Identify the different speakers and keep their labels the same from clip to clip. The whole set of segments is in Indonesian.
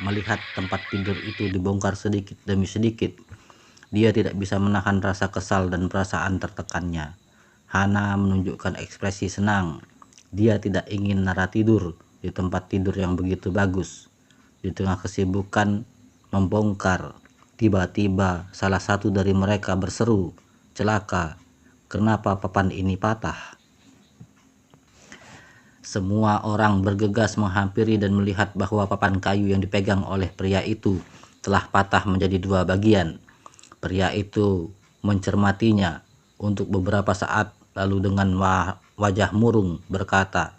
Speaker 1: Melihat tempat tidur itu dibongkar sedikit demi sedikit, dia tidak bisa menahan rasa kesal dan perasaan tertekannya. Hana menunjukkan ekspresi senang. Dia tidak ingin Nara tidur di tempat tidur yang begitu bagus. Di tengah kesibukan membongkar, tiba-tiba salah satu dari mereka berseru, "Celaka, kenapa papan ini patah?" Semua orang bergegas menghampiri dan melihat bahwa papan kayu yang dipegang oleh pria itu telah patah menjadi dua bagian. Pria itu mencermatinya untuk beberapa saat, lalu dengan wajah murung berkata,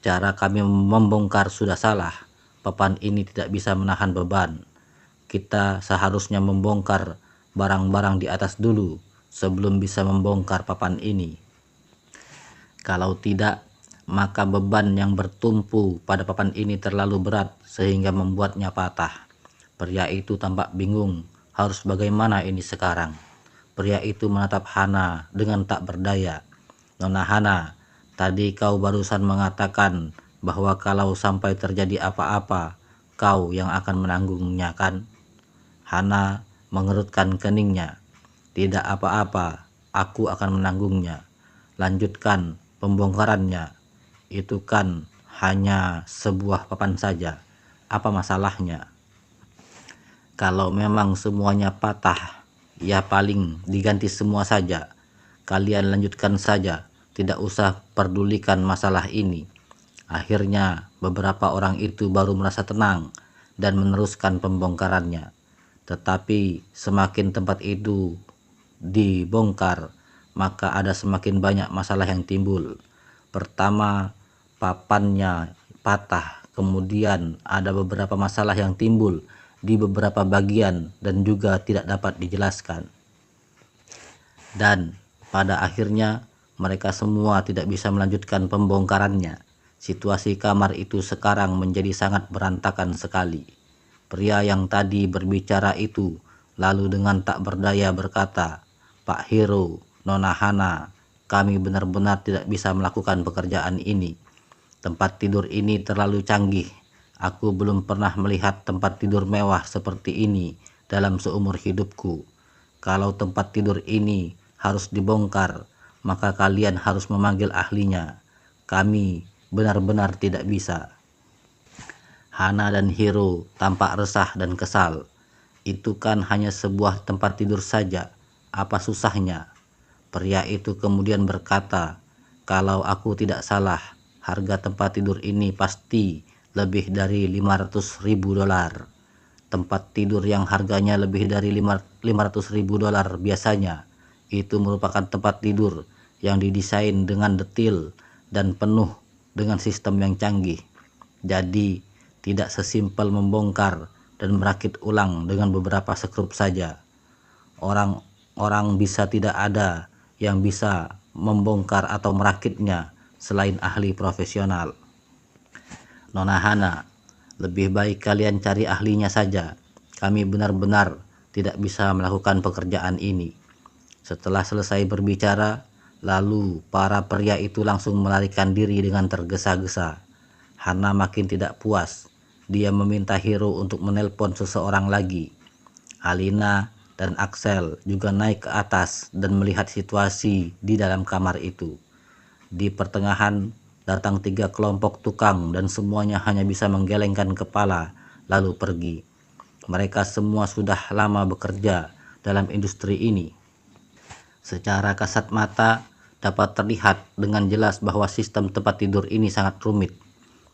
Speaker 1: "Cara kami membongkar sudah salah. Papan ini tidak bisa menahan beban. Kita seharusnya membongkar barang-barang di atas dulu sebelum bisa membongkar papan ini. Kalau tidak, maka beban yang bertumpu pada papan ini terlalu berat sehingga membuatnya patah." Pria itu tampak bingung, harus bagaimana ini sekarang? Pria itu menatap Hana dengan tak berdaya. "Nona Hana, tadi kau barusan mengatakan bahwa kalau sampai terjadi apa-apa, kau yang akan menanggungnya, kan?" Hana mengerutkan keningnya. "Tidak apa-apa, aku akan menanggungnya. Lanjutkan pembongkarannya. Itu kan hanya sebuah papan saja. Apa masalahnya? Kalau memang semuanya patah, ya paling diganti semua saja. Kalian lanjutkan saja, tidak usah pedulikan masalah ini." Akhirnya beberapa orang itu baru merasa tenang dan meneruskan pembongkarannya. Tetapi semakin tempat itu dibongkar, maka ada semakin banyak masalah yang timbul. Pertama, papannya patah, kemudian ada beberapa masalah yang timbul di beberapa bagian dan juga tidak dapat dijelaskan. Dan pada akhirnya mereka semua tidak bisa melanjutkan pembongkarannya. Situasi kamar itu sekarang menjadi sangat berantakan sekali. Pria yang tadi berbicara itu lalu dengan tak berdaya berkata, "Pak Hero, Nona Hana, kami benar-benar tidak bisa melakukan pekerjaan ini. Tempat tidur ini terlalu canggih. Aku belum pernah melihat tempat tidur mewah seperti ini dalam seumur hidupku. Kalau tempat tidur ini harus dibongkar, maka kalian harus memanggil ahlinya. Kami benar-benar tidak bisa." Hana dan Hiro tampak resah dan kesal. "Itu kan hanya sebuah tempat tidur saja. Apa susahnya?" Pria itu kemudian berkata, "Kalau aku tidak salah, harga tempat tidur ini pasti lebih dari 500.000 dolar. Tempat tidur yang harganya lebih dari 500.000 dolar biasanya, itu merupakan tempat tidur yang didesain dengan detil dan penuh dengan sistem yang canggih. Jadi tidak sesimpel membongkar dan merakit ulang dengan beberapa skrup saja. Orang-orang bisa tidak ada yang bisa membongkar atau merakitnya selain ahli profesional. Nona Hana, lebih baik kalian cari ahlinya saja. Kami benar-benar tidak bisa melakukan pekerjaan ini." Setelah selesai berbicara, lalu para pria itu langsung melarikan diri dengan tergesa-gesa. Hana makin tidak puas. Dia meminta Hiro untuk menelpon seseorang lagi. Alina dan Axel juga naik ke atas dan melihat situasi di dalam kamar itu. Di pertengahan datang 3 kelompok tukang dan semuanya hanya bisa menggelengkan kepala lalu pergi. Mereka semua sudah lama bekerja dalam industri ini. Secara kasat mata dapat terlihat dengan jelas bahwa sistem tempat tidur ini sangat rumit.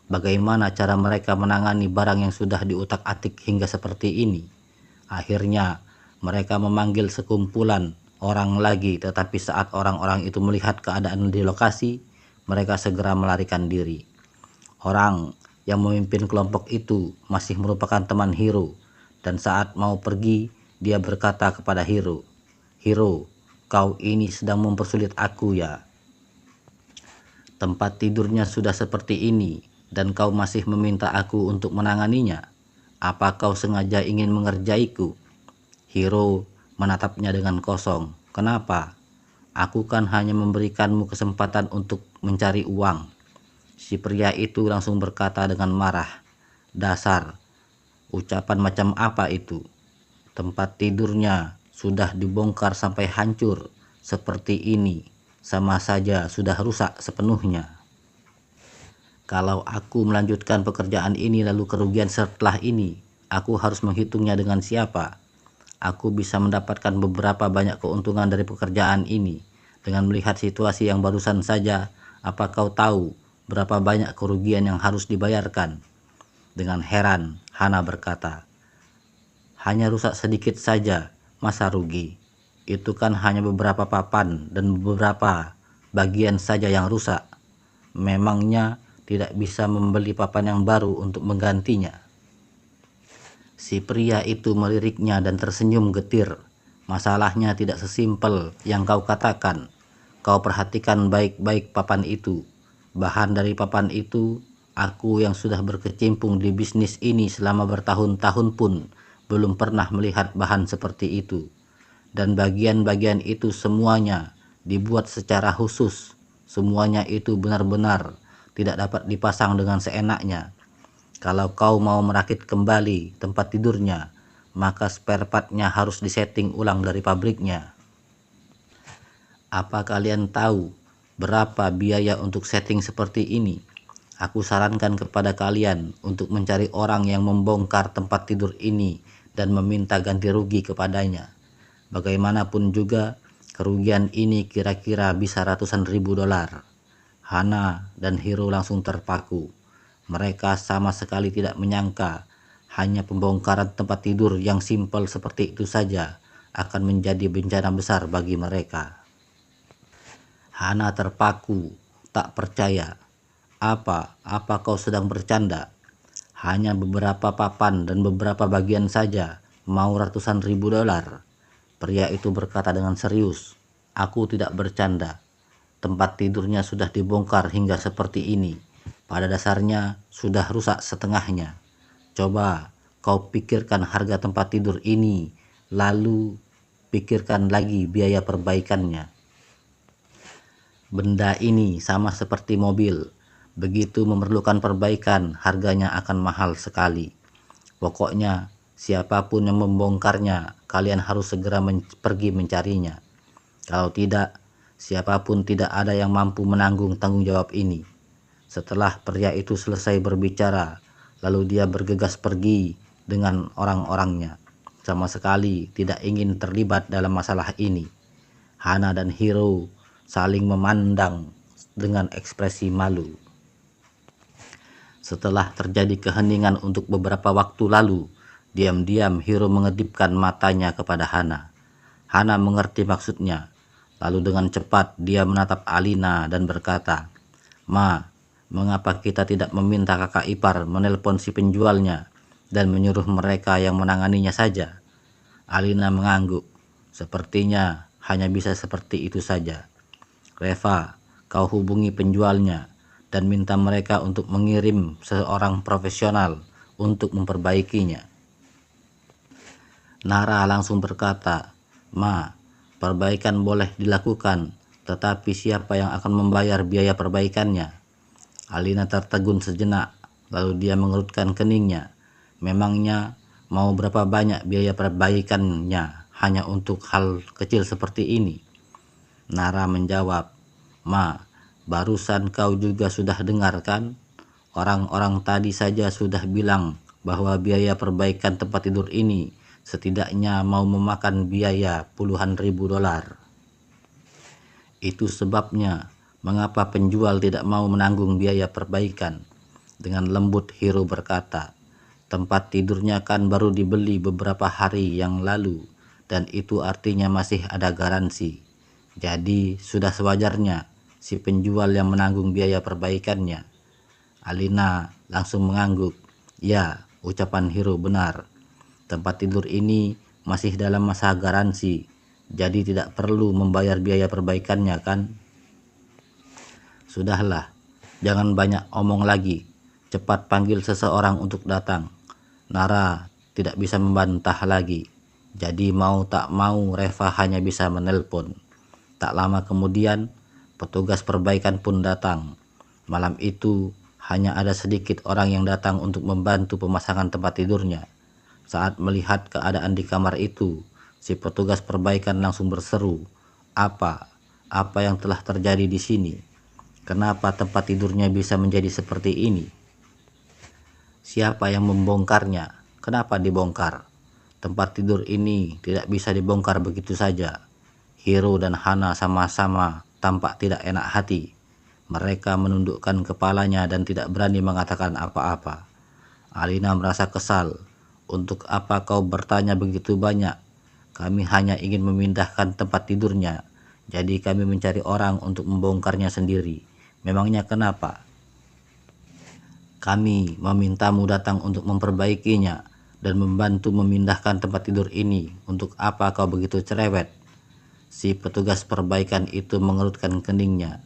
Speaker 1: Bagaimana cara mereka menangani barang yang sudah diutak-atik hingga seperti ini? Akhirnya mereka memanggil sekumpulan orang lagi, tetapi saat orang-orang itu melihat keadaan di lokasi, mereka segera melarikan diri. Orang yang memimpin kelompok itu masih merupakan teman Hiro, dan saat mau pergi, dia berkata kepada Hiro, "Hiro, kau ini sedang mempersulit aku, ya. Tempat tidurnya sudah seperti ini, dan kau masih meminta aku untuk menanganinya. Apa kau sengaja ingin mengerjaiku?" Hiro menatapnya dengan kosong. "Kenapa? Aku kan hanya memberikanmu kesempatan untuk mencari uang." Si pria itu langsung berkata dengan marah, "Dasar Ucapan macam apa itu? Tempat tidurnya sudah dibongkar sampai hancur seperti ini, sama saja sudah rusak sepenuhnya. Kalau aku melanjutkan pekerjaan ini lalu kerugian setelah ini, aku harus menghitungnya dengan siapa? Aku bisa mendapatkan beberapa banyak keuntungan dari pekerjaan ini. Dengan melihat situasi yang barusan saja, apa kau tahu berapa banyak kerugian yang harus dibayarkan? Dengan heran, Hana berkata, hanya rusak sedikit saja, masa rugi? Itu kan hanya beberapa papan dan beberapa bagian saja yang rusak. Memangnya tidak bisa membeli papan yang baru untuk menggantinya? Si pria itu meliriknya dan tersenyum getir. Masalahnya tidak sesimpel yang kau katakan. Kau perhatikan baik-baik papan itu. Bahan dari papan itu, aku yang sudah berkecimpung di bisnis ini selama bertahun-tahun pun belum pernah melihat bahan seperti itu. Dan bagian-bagian itu semuanya dibuat secara khusus. Semuanya itu benar-benar tidak dapat dipasang dengan seenaknya. Kalau kau mau merakit kembali tempat tidurnya, maka spare part-nya harus disetting ulang dari pabriknya. Apa kalian tahu berapa biaya untuk setting seperti ini? Aku sarankan kepada kalian untuk mencari orang yang membongkar tempat tidur ini dan meminta ganti rugi kepadanya. Bagaimanapun juga, kerugian ini kira-kira bisa ratusan ribu dolar. Hana dan Hiro langsung terpaku. Mereka sama sekali tidak menyangka hanya pembongkaran tempat tidur yang simpel seperti itu saja akan menjadi bencana besar bagi mereka. Hana terpaku, tak percaya. Apa kau sedang bercanda? Hanya beberapa papan dan beberapa bagian saja, mau ratusan ribu dolar? Pria itu berkata dengan serius. Aku tidak bercanda. Tempat tidurnya sudah dibongkar hingga seperti ini. Pada dasarnya sudah rusak setengahnya. Coba kau pikirkan harga tempat tidur ini, lalu pikirkan lagi biaya perbaikannya. Benda ini sama seperti mobil. Begitu memerlukan perbaikan, harganya akan mahal sekali. Pokoknya siapapun yang membongkarnya, kalian harus segera pergi mencarinya. Kalau tidak, siapapun tidak ada yang mampu menanggung tanggung jawab ini. Setelah pria itu selesai berbicara, lalu dia bergegas pergi dengan orang-orangnya. Sama sekali tidak ingin terlibat dalam masalah ini. Hana dan Hiro saling memandang dengan ekspresi malu. Setelah terjadi keheningan untuk beberapa waktu lalu, diam-diam Hiro mengedipkan matanya kepada Hana. Hana mengerti maksudnya. Lalu dengan cepat dia menatap Alina dan berkata, Ma, mengapa kita tidak meminta kakak ipar menelpon si penjualnya dan menyuruh mereka yang menanganinya saja? Alina mengangguk. Sepertinya hanya bisa seperti itu saja. Reva, kau hubungi penjualnya dan minta mereka untuk mengirim seorang profesional untuk memperbaikinya. Nara langsung berkata, Ma, perbaikan boleh dilakukan, tetapi siapa yang akan membayar biaya perbaikannya? Alina tertegun sejenak, lalu dia mengerutkan keningnya. Memangnya mau berapa banyak biaya perbaikannya hanya untuk hal kecil seperti ini? Nara menjawab, Ma, barusan kau juga sudah dengar kan? Orang-orang tadi saja sudah bilang bahwa biaya perbaikan tempat tidur ini setidaknya mau memakan biaya puluhan ribu dolar. Itu sebabnya mengapa penjual tidak mau menanggung biaya perbaikan. Dengan lembut Hiro berkata, tempat tidurnya kan baru dibeli beberapa hari yang lalu dan itu artinya masih ada garansi. Jadi sudah sewajarnya si penjual yang menanggung biaya perbaikannya. Alina langsung mengangguk. Ya, ucapan Hiro benar. Tempat tidur ini masih dalam masa garansi, jadi tidak perlu membayar biaya perbaikannya kan? Sudahlah, jangan banyak omong lagi. Cepat panggil seseorang untuk datang. Nara tidak bisa membantah lagi. Jadi mau tak mau Reva hanya bisa menelpon. Tak lama kemudian, petugas perbaikan pun datang. Malam itu hanya ada sedikit orang yang datang untuk membantu pemasangan tempat tidurnya. Saat melihat keadaan di kamar itu, si petugas perbaikan langsung berseru, "Apa? Apa yang telah terjadi di sini? Kenapa tempat tidurnya bisa menjadi seperti ini? Siapa yang membongkarnya? Kenapa dibongkar? Tempat tidur ini tidak bisa dibongkar begitu saja." Hiro dan Hana sama-sama tampak tidak enak hati. Mereka menundukkan kepalanya dan tidak berani mengatakan apa-apa. Alina merasa kesal. "Untuk apa kau bertanya begitu banyak? Kami hanya ingin memindahkan tempat tidurnya. Jadi kami mencari orang untuk membongkarnya sendiri. Memangnya kenapa? Kami memintamu datang untuk memperbaikinya dan membantu memindahkan tempat tidur ini. Untuk apa kau begitu cerewet?" Si petugas perbaikan itu mengerutkan keningnya.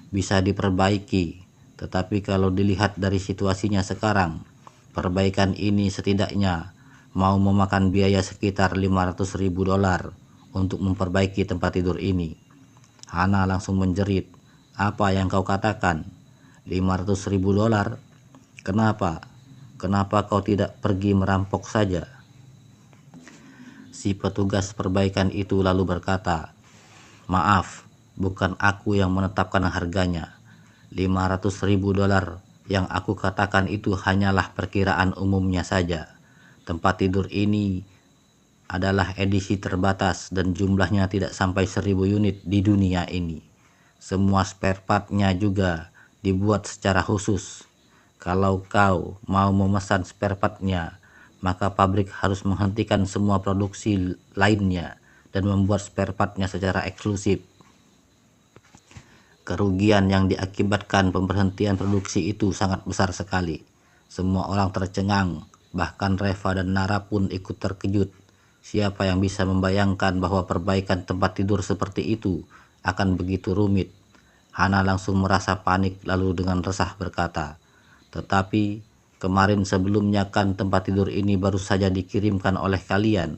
Speaker 1: Bisa diperbaiki, tetapi kalau dilihat dari situasinya sekarang, perbaikan ini setidaknya mau memakan biaya sekitar $500.000 untuk memperbaiki tempat tidur ini. Hana langsung menjerit, "Apa yang kau katakan? $500.000? Kenapa? Kenapa kau tidak pergi merampok saja?" Si petugas perbaikan itu lalu berkata, "Maaf, bukan aku yang menetapkan harganya. $500.000 yang aku katakan itu hanyalah perkiraan umumnya saja. Tempat tidur ini adalah edisi terbatas dan jumlahnya tidak sampai 1.000 unit di dunia ini. Semua spare partnya juga dibuat secara khusus. Kalau kau mau memesan spare partnya, maka pabrik harus menghentikan semua produksi lainnya dan membuat spare partnya secara eksklusif. Kerugian yang diakibatkan pemberhentian produksi itu sangat besar sekali." Semua orang tercengang, bahkan Reva dan Nara pun ikut terkejut. Siapa yang bisa membayangkan bahwa perbaikan tempat tidur seperti itu akan begitu rumit? Hana langsung merasa panik lalu dengan resah berkata, "Tetapi kemarin sebelumnya kan tempat tidur ini baru saja dikirimkan oleh kalian.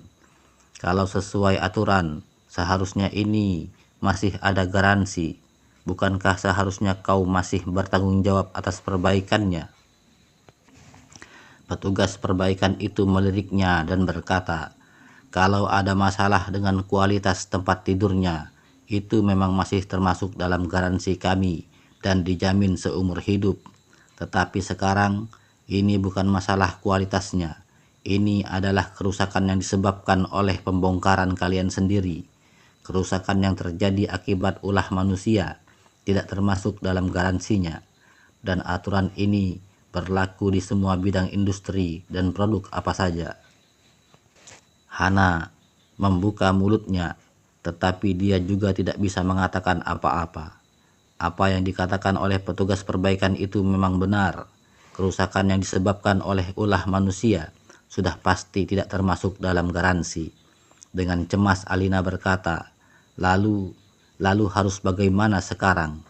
Speaker 1: Kalau sesuai aturan, seharusnya ini masih ada garansi. Bukankah seharusnya kau masih bertanggung jawab atas perbaikannya?" Petugas perbaikan itu meliriknya dan berkata, "Kalau ada masalah dengan kualitas tempat tidurnya, itu memang masih termasuk dalam garansi kami dan dijamin seumur hidup. Tetapi sekarang, ini bukan masalah kualitasnya. Ini adalah kerusakan yang disebabkan oleh pembongkaran kalian sendiri. Kerusakan yang terjadi akibat ulah manusia tidak termasuk dalam garansinya, dan aturan ini berlaku di semua bidang industri dan produk apa saja." Hana membuka mulutnya, tetapi dia juga tidak bisa mengatakan apa-apa. Apa yang dikatakan oleh petugas perbaikan itu memang benar. Kerusakan yang disebabkan oleh ulah manusia sudah pasti tidak termasuk dalam garansi. Dengan cemas Alina berkata, Lalu harus bagaimana sekarang?"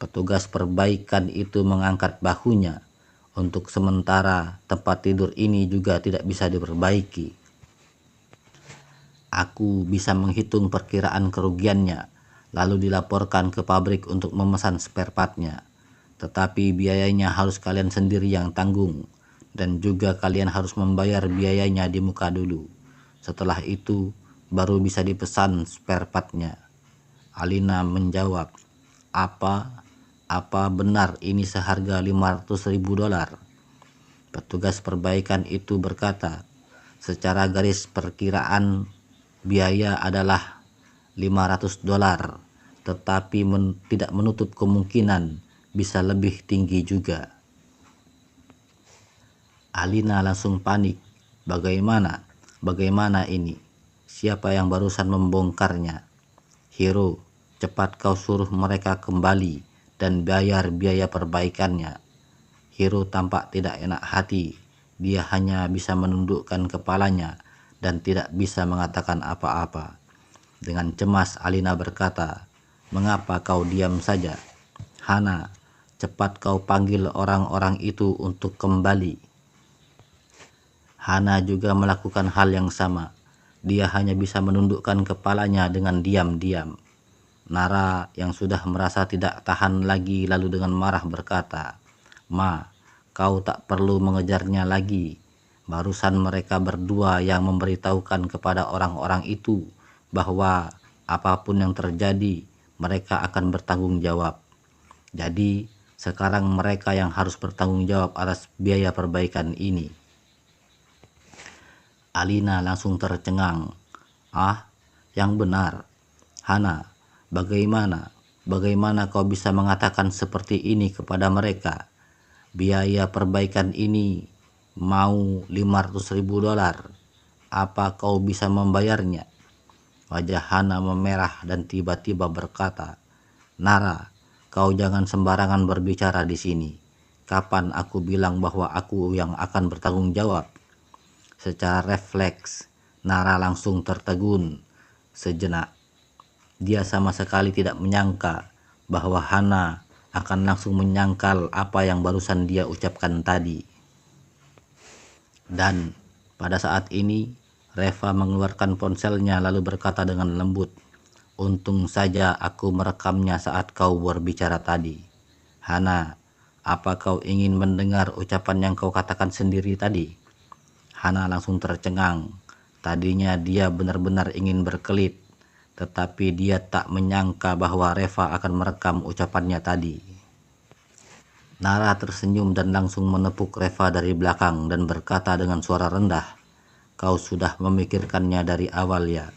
Speaker 1: Petugas perbaikan itu mengangkat bahunya. "Untuk sementara tempat tidur ini juga tidak bisa diperbaiki. Aku bisa menghitung perkiraan kerugiannya, lalu dilaporkan ke pabrik untuk memesan spare partnya. Tetapi biayanya harus kalian sendiri yang tanggung, dan juga kalian harus membayar biayanya di muka dulu. Setelah itu baru bisa dipesan spare partnya." Alina menjawab, Apa benar ini seharga $500.000? Petugas perbaikan itu berkata, "Secara garis perkiraan biaya adalah $500, tetapi tidak menutup kemungkinan bisa lebih tinggi juga." Alina langsung panik. Bagaimana ini? Siapa yang barusan membongkarnya? "Hiro, cepat kau suruh mereka kembali dan bayar biaya perbaikannya." Hiro tampak tidak enak hati. Dia hanya bisa menundukkan kepalanya dan tidak bisa mengatakan apa-apa. Dengan cemas Alina berkata, "Mengapa kau diam saja? Hana, cepat kau panggil orang-orang itu untuk kembali." Hana juga melakukan hal yang sama. Dia hanya bisa menundukkan kepalanya dengan diam-diam. Nara yang sudah merasa tidak tahan lagi lalu dengan marah berkata, "Ma, kau tak perlu mengejarnya lagi. Barusan mereka berdua yang memberitahukan kepada orang-orang itu bahwa apapun yang terjadi, mereka akan bertanggung jawab. Jadi, sekarang mereka yang harus bertanggung jawab atas biaya perbaikan ini. Alina langsung tercengang. Ah, yang benar. Hana, bagaimana? Bagaimana kau bisa mengatakan seperti ini kepada mereka? Biaya perbaikan ini mau $500.000. Apa kau bisa membayarnya? Wajah Hana memerah dan tiba-tiba berkata, Nara, kau jangan sembarangan berbicara di sini. Kapan aku bilang bahwa aku yang akan bertanggung jawab? Secara refleks, Nara langsung tertegun sejenak. Dia sama sekali tidak menyangka bahwa Hana akan langsung menyangkal apa yang barusan dia ucapkan tadi. Dan pada saat ini, Reva mengeluarkan ponselnya lalu berkata dengan lembut, Untung saja aku merekamnya saat kau berbicara tadi. Hana, apa kau ingin mendengar ucapan yang kau katakan sendiri tadi? Hana langsung tercengang. Tadinya dia benar-benar ingin berkelit, tetapi dia tak menyangka bahwa Reva akan merekam ucapannya tadi. Nara tersenyum dan langsung menepuk Reva dari belakang dan berkata dengan suara rendah, Kau sudah memikirkannya dari awal ya?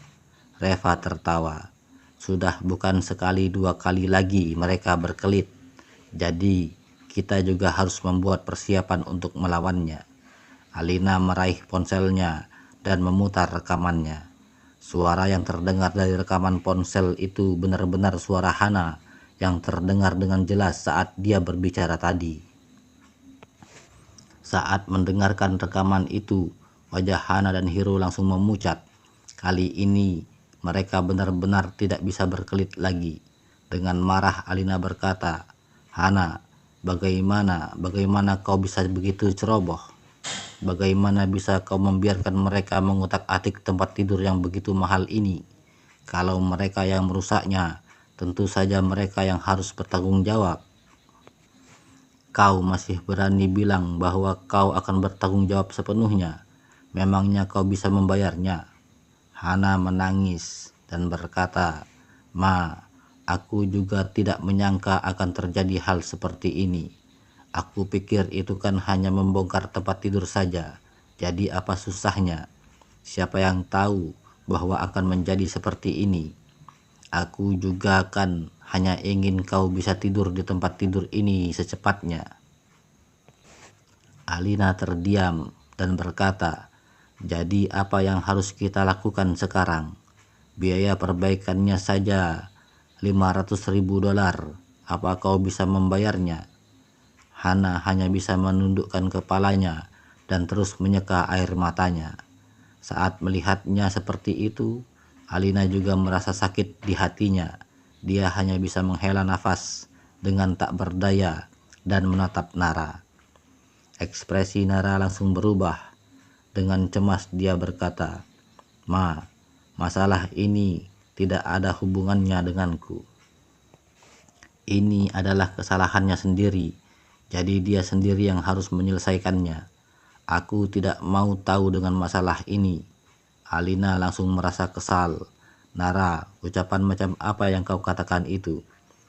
Speaker 1: Reva tertawa. Sudah bukan sekali dua kali lagi mereka berkelit. Jadi kita juga harus membuat persiapan untuk melawannya. Alina meraih ponselnya dan memutar rekamannya. Suara yang terdengar dari rekaman ponsel itu benar-benar suara Hana yang terdengar dengan jelas saat dia berbicara tadi. Saat mendengarkan rekaman itu, wajah Hana dan Hiro langsung memucat. Kali ini mereka benar-benar tidak bisa berkelit lagi. Dengan marah Alina berkata, Hana, bagaimana kau bisa begitu ceroboh? Bagaimana bisa kau membiarkan mereka mengutak-atik tempat tidur yang begitu mahal ini? Kalau mereka yang merusaknya, tentu saja mereka yang harus bertanggung jawab. Kau masih berani bilang bahwa kau akan bertanggung jawab sepenuhnya. Memangnya kau bisa membayarnya? Hana menangis dan berkata, Ma, aku juga tidak menyangka akan terjadi hal seperti ini. Aku pikir itu kan hanya membongkar tempat tidur saja. Jadi apa susahnya? Siapa yang tahu bahwa akan menjadi seperti ini? Aku juga kan hanya ingin kau bisa tidur di tempat tidur ini secepatnya. Alina terdiam dan berkata, jadi apa yang harus kita lakukan sekarang? Biaya perbaikannya saja $500.000. Apa kau bisa membayarnya? Hana hanya bisa menundukkan kepalanya dan terus menyeka air matanya. Saat melihatnya seperti itu, Alina juga merasa sakit di hatinya. Dia hanya bisa menghela nafas dengan tak berdaya dan menatap Nara. Ekspresi Nara langsung berubah. Dengan cemas dia berkata, Ma, masalah ini tidak ada hubungannya denganku. Ini adalah kesalahannya sendiri. Jadi dia sendiri yang harus menyelesaikannya. Aku tidak mau tahu dengan masalah ini. Alina langsung merasa kesal. Nara, ucapan macam apa yang kau katakan itu?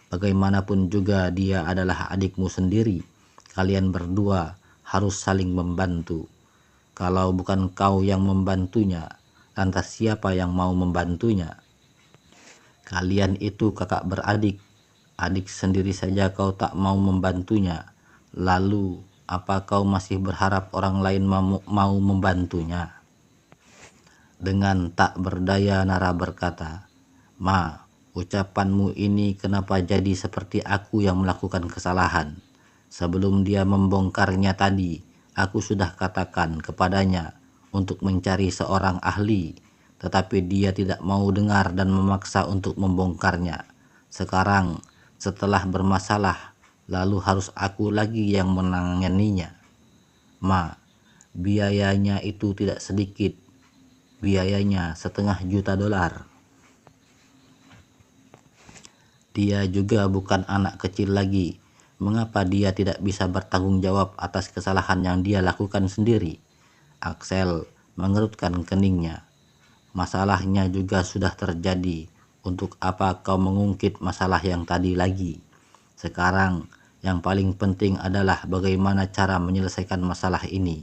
Speaker 1: Bagaimanapun juga dia adalah adikmu sendiri. Kalian berdua harus saling membantu. Kalau bukan kau yang membantunya, lantas siapa yang mau membantunya? Kalian itu kakak beradik. Adik sendiri saja kau tak mau membantunya. Lalu, apa kau masih berharap orang lain mau membantunya? Dengan tak berdaya Nara berkata, Ma, ucapanmu ini kenapa jadi seperti aku yang melakukan kesalahan? Sebelum dia membongkarnya tadi, aku sudah katakan kepadanya untuk mencari seorang ahli, tetapi dia tidak mau dengar dan memaksa untuk membongkarnya. Sekarang, setelah bermasalah, lalu harus aku lagi yang menanganinya. Ma, biayanya itu tidak sedikit. Biayanya $500.000. Dia juga bukan anak kecil lagi. Mengapa dia tidak bisa bertanggung jawab atas kesalahan yang dia lakukan sendiri? Axel mengerutkan keningnya. Masalahnya juga sudah terjadi. Untuk apa kau mengungkit masalah yang tadi lagi? Sekarang yang paling penting adalah bagaimana cara menyelesaikan masalah ini.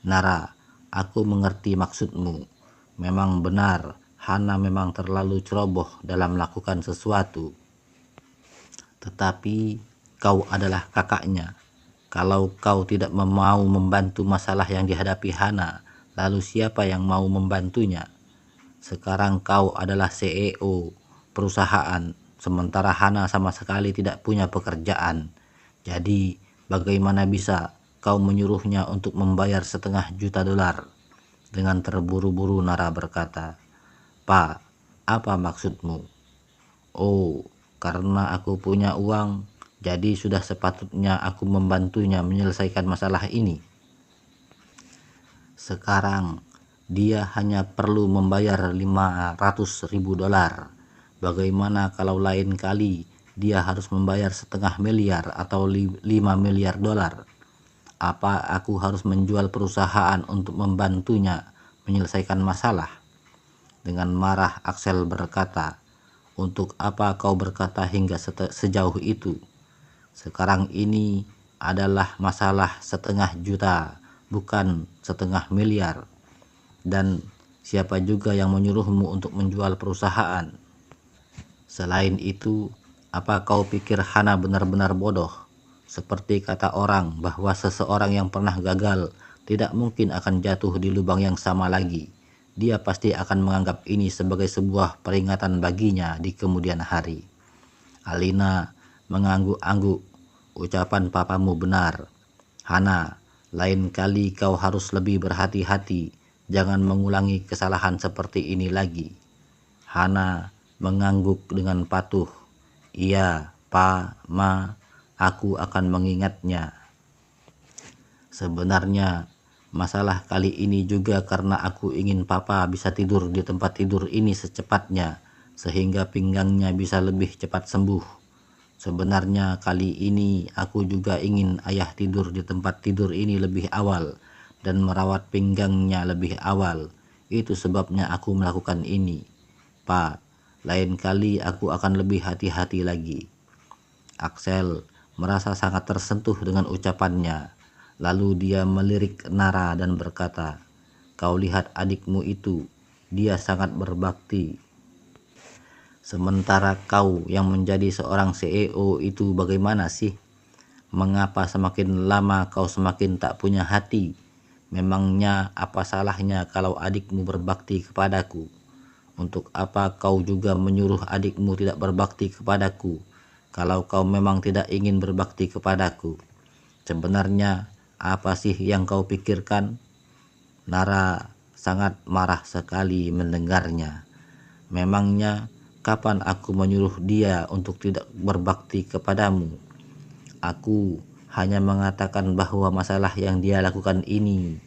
Speaker 1: Nara, aku mengerti maksudmu. Memang benar, Hana memang terlalu ceroboh dalam melakukan sesuatu. Tetapi kau adalah kakaknya. Kalau kau tidak mau membantu masalah yang dihadapi Hana, lalu siapa yang mau membantunya? Sekarang kau adalah CEO perusahaan, sementara Hana sama sekali tidak punya pekerjaan. Jadi, bagaimana bisa kau menyuruhnya untuk membayar $500.000? Dengan terburu-buru Nara berkata, "Pak, apa maksudmu?" "Oh, karena aku punya uang, jadi sudah sepatutnya aku membantunya menyelesaikan masalah ini. Sekarang dia hanya perlu membayar $500.000. Bagaimana kalau lain kali dia harus membayar $500.000 atau $5 miliar? Apa aku harus menjual perusahaan untuk membantunya menyelesaikan masalah?" Dengan marah Axel berkata, "Untuk apa kau berkata hingga sejauh itu? Sekarang ini adalah masalah $500.000, bukan $500 miliar. Dan siapa juga yang menyuruhmu untuk menjual perusahaan? Selain itu, apa kau pikir Hana benar-benar bodoh? Seperti kata orang bahwa seseorang yang pernah gagal tidak mungkin akan jatuh di lubang yang sama lagi. Dia pasti akan menganggap ini sebagai sebuah peringatan baginya di kemudian hari." Alina mengangguk-angguk. "Ucapan papamu benar. Hana, lain kali kau harus lebih berhati-hati. Jangan mengulangi kesalahan seperti ini lagi." Hana mengangguk dengan patuh. "Iya, Pa, Ma, aku akan mengingatnya. Sebenarnya masalah kali ini juga karena aku ingin Papa bisa tidur di tempat tidur ini secepatnya, sehingga pinggangnya bisa lebih cepat sembuh. Sebenarnya kali ini aku juga ingin ayah tidur di tempat tidur ini lebih awal dan merawat pinggangnya lebih awal. Itu sebabnya aku melakukan ini. Pak, lain kali aku akan lebih hati-hati lagi." Axel merasa sangat tersentuh dengan ucapannya. Lalu dia melirik Nara dan berkata, "Kau lihat adikmu itu, dia sangat berbakti. Sementara kau yang menjadi seorang CEO itu bagaimana sih? Mengapa semakin lama kau semakin tak punya hati? Memangnya apa salahnya kalau adikmu berbakti kepadaku? Untuk apa kau juga menyuruh adikmu tidak berbakti kepadaku? Kalau kau memang tidak ingin berbakti kepadaku, sebenarnya apa sih yang kau pikirkan?" Nara sangat marah sekali mendengarnya. "Memangnya kapan aku menyuruh dia untuk tidak berbakti kepadamu? Aku hanya mengatakan bahwa masalah yang dia lakukan ini."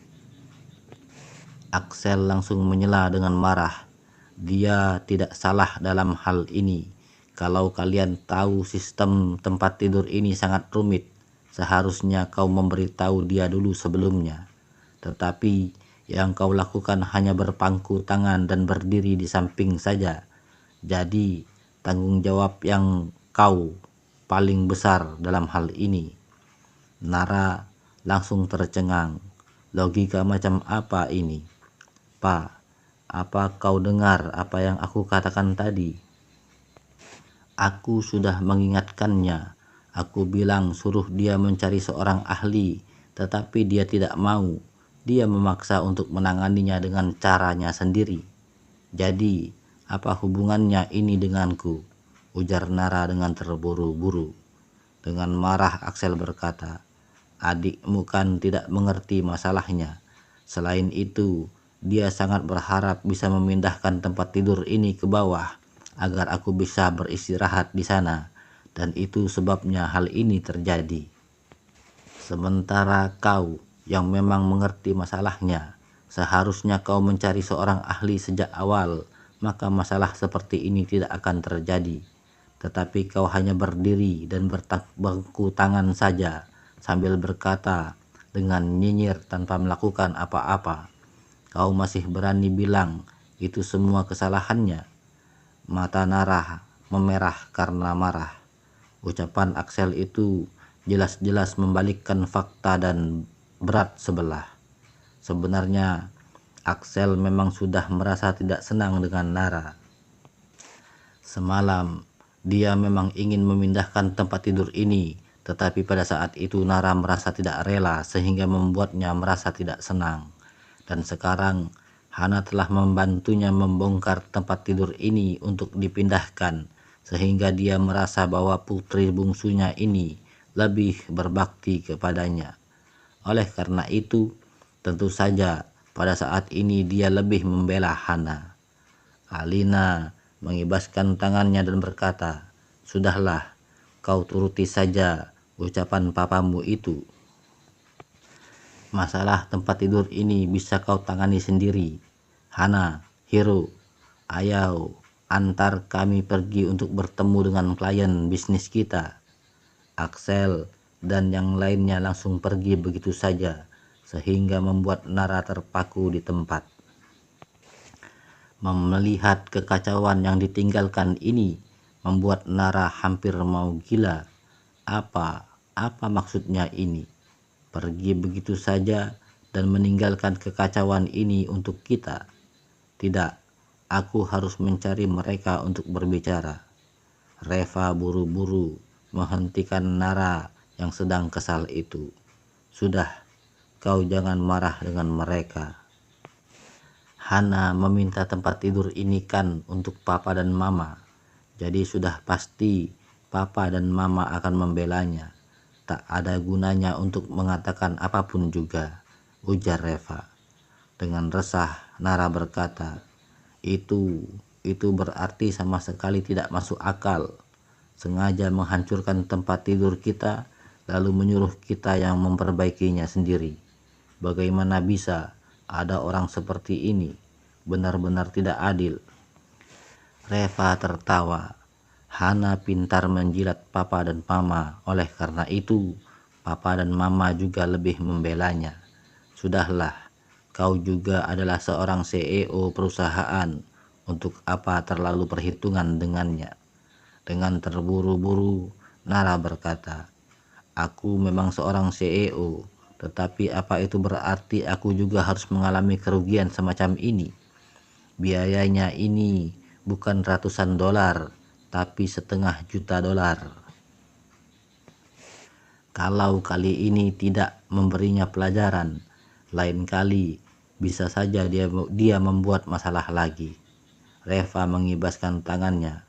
Speaker 1: Axel langsung menyela dengan marah. "Dia tidak salah dalam hal ini. Kalau kalian tahu sistem tempat tidur ini sangat rumit, seharusnya kau memberitahu dia dulu sebelumnya. Tetapi yang kau lakukan hanya berpangku tangan dan berdiri di samping saja. Jadi tanggung jawab yang kau paling besar dalam hal ini." Nara langsung tercengang. "Logika macam apa ini? Pak, apa kau dengar apa yang aku katakan tadi? Aku sudah mengingatkannya. Aku bilang suruh dia mencari seorang ahli, tetapi dia tidak mau. Dia memaksa untuk menanganinya dengan caranya sendiri. Jadi, apa hubungannya ini denganku?" ujar Nara dengan terburu-buru. Dengan marah Axel berkata, "Adikmu kan tidak mengerti masalahnya. Selain itu, dia sangat berharap bisa memindahkan tempat tidur ini ke bawah agar aku bisa beristirahat di sana, dan itu sebabnya hal ini terjadi. Sementara kau yang memang mengerti masalahnya, seharusnya kau mencari seorang ahli sejak awal, maka masalah seperti ini tidak akan terjadi. Tetapi kau hanya berdiri dan berbangku tangan saja sambil berkata dengan nyinyir tanpa melakukan apa-apa. Kau masih berani bilang itu semua kesalahannya. Mata Nara memerah karena marah. Ucapan Axel itu jelas-jelas membalikkan fakta dan berat sebelah. Sebenarnya Axel memang sudah merasa tidak senang dengan Nara. Semalam dia memang ingin memindahkan tempat tidur ini, tetapi pada saat itu Nara merasa tidak rela sehingga membuatnya merasa tidak senang. Dan sekarang Hana telah membantunya membongkar tempat tidur ini untuk dipindahkan, sehingga dia merasa bahwa putri bungsunya ini lebih berbakti kepadanya. Oleh karena itu, tentu saja pada saat ini dia lebih membela Hana. Alina mengibaskan tangannya dan berkata, "Sudahlah, kau turuti saja ucapan papamu itu. Masalah tempat tidur ini bisa kau tangani sendiri. Hana, Hiro, ayo antar kami pergi untuk bertemu dengan klien bisnis kita." Axel dan yang lainnya langsung pergi begitu saja, sehingga membuat Nara terpaku di tempat. Melihat kekacauan yang ditinggalkan ini membuat Nara hampir mau gila. Apa maksudnya ini? Pergi begitu saja dan meninggalkan kekacauan ini untuk kita? Tidak, aku harus mencari mereka untuk berbicara. Reva buru-buru menghentikan Nara yang sedang kesal itu. Sudah, kau jangan marah dengan mereka. Hana meminta tempat tidur ini kan untuk papa dan mama. Jadi sudah pasti papa dan mama akan membelanya. Tak ada gunanya untuk mengatakan apapun juga, ujar Reva. Dengan resah, Nara berkata, Itu berarti sama sekali tidak masuk akal. Sengaja menghancurkan tempat tidur kita, lalu menyuruh kita yang memperbaikinya sendiri. Bagaimana bisa ada orang seperti ini? Benar-benar tidak adil. Reva tertawa. Hana pintar menjilat papa dan mama. Oleh karena itu, papa dan mama juga lebih membelanya. Sudahlah, kau juga adalah seorang CEO perusahaan. Untuk apa terlalu perhitungan dengannya? Dengan terburu-buru, Nara berkata, "Aku memang seorang CEO, tetapi apa itu berarti aku juga harus mengalami kerugian semacam ini? Biayanya ini bukan ratusan dolar, tapi $500.000. Kalau kali ini tidak memberinya pelajaran, lain kali bisa saja dia membuat masalah lagi." Reva mengibaskan tangannya.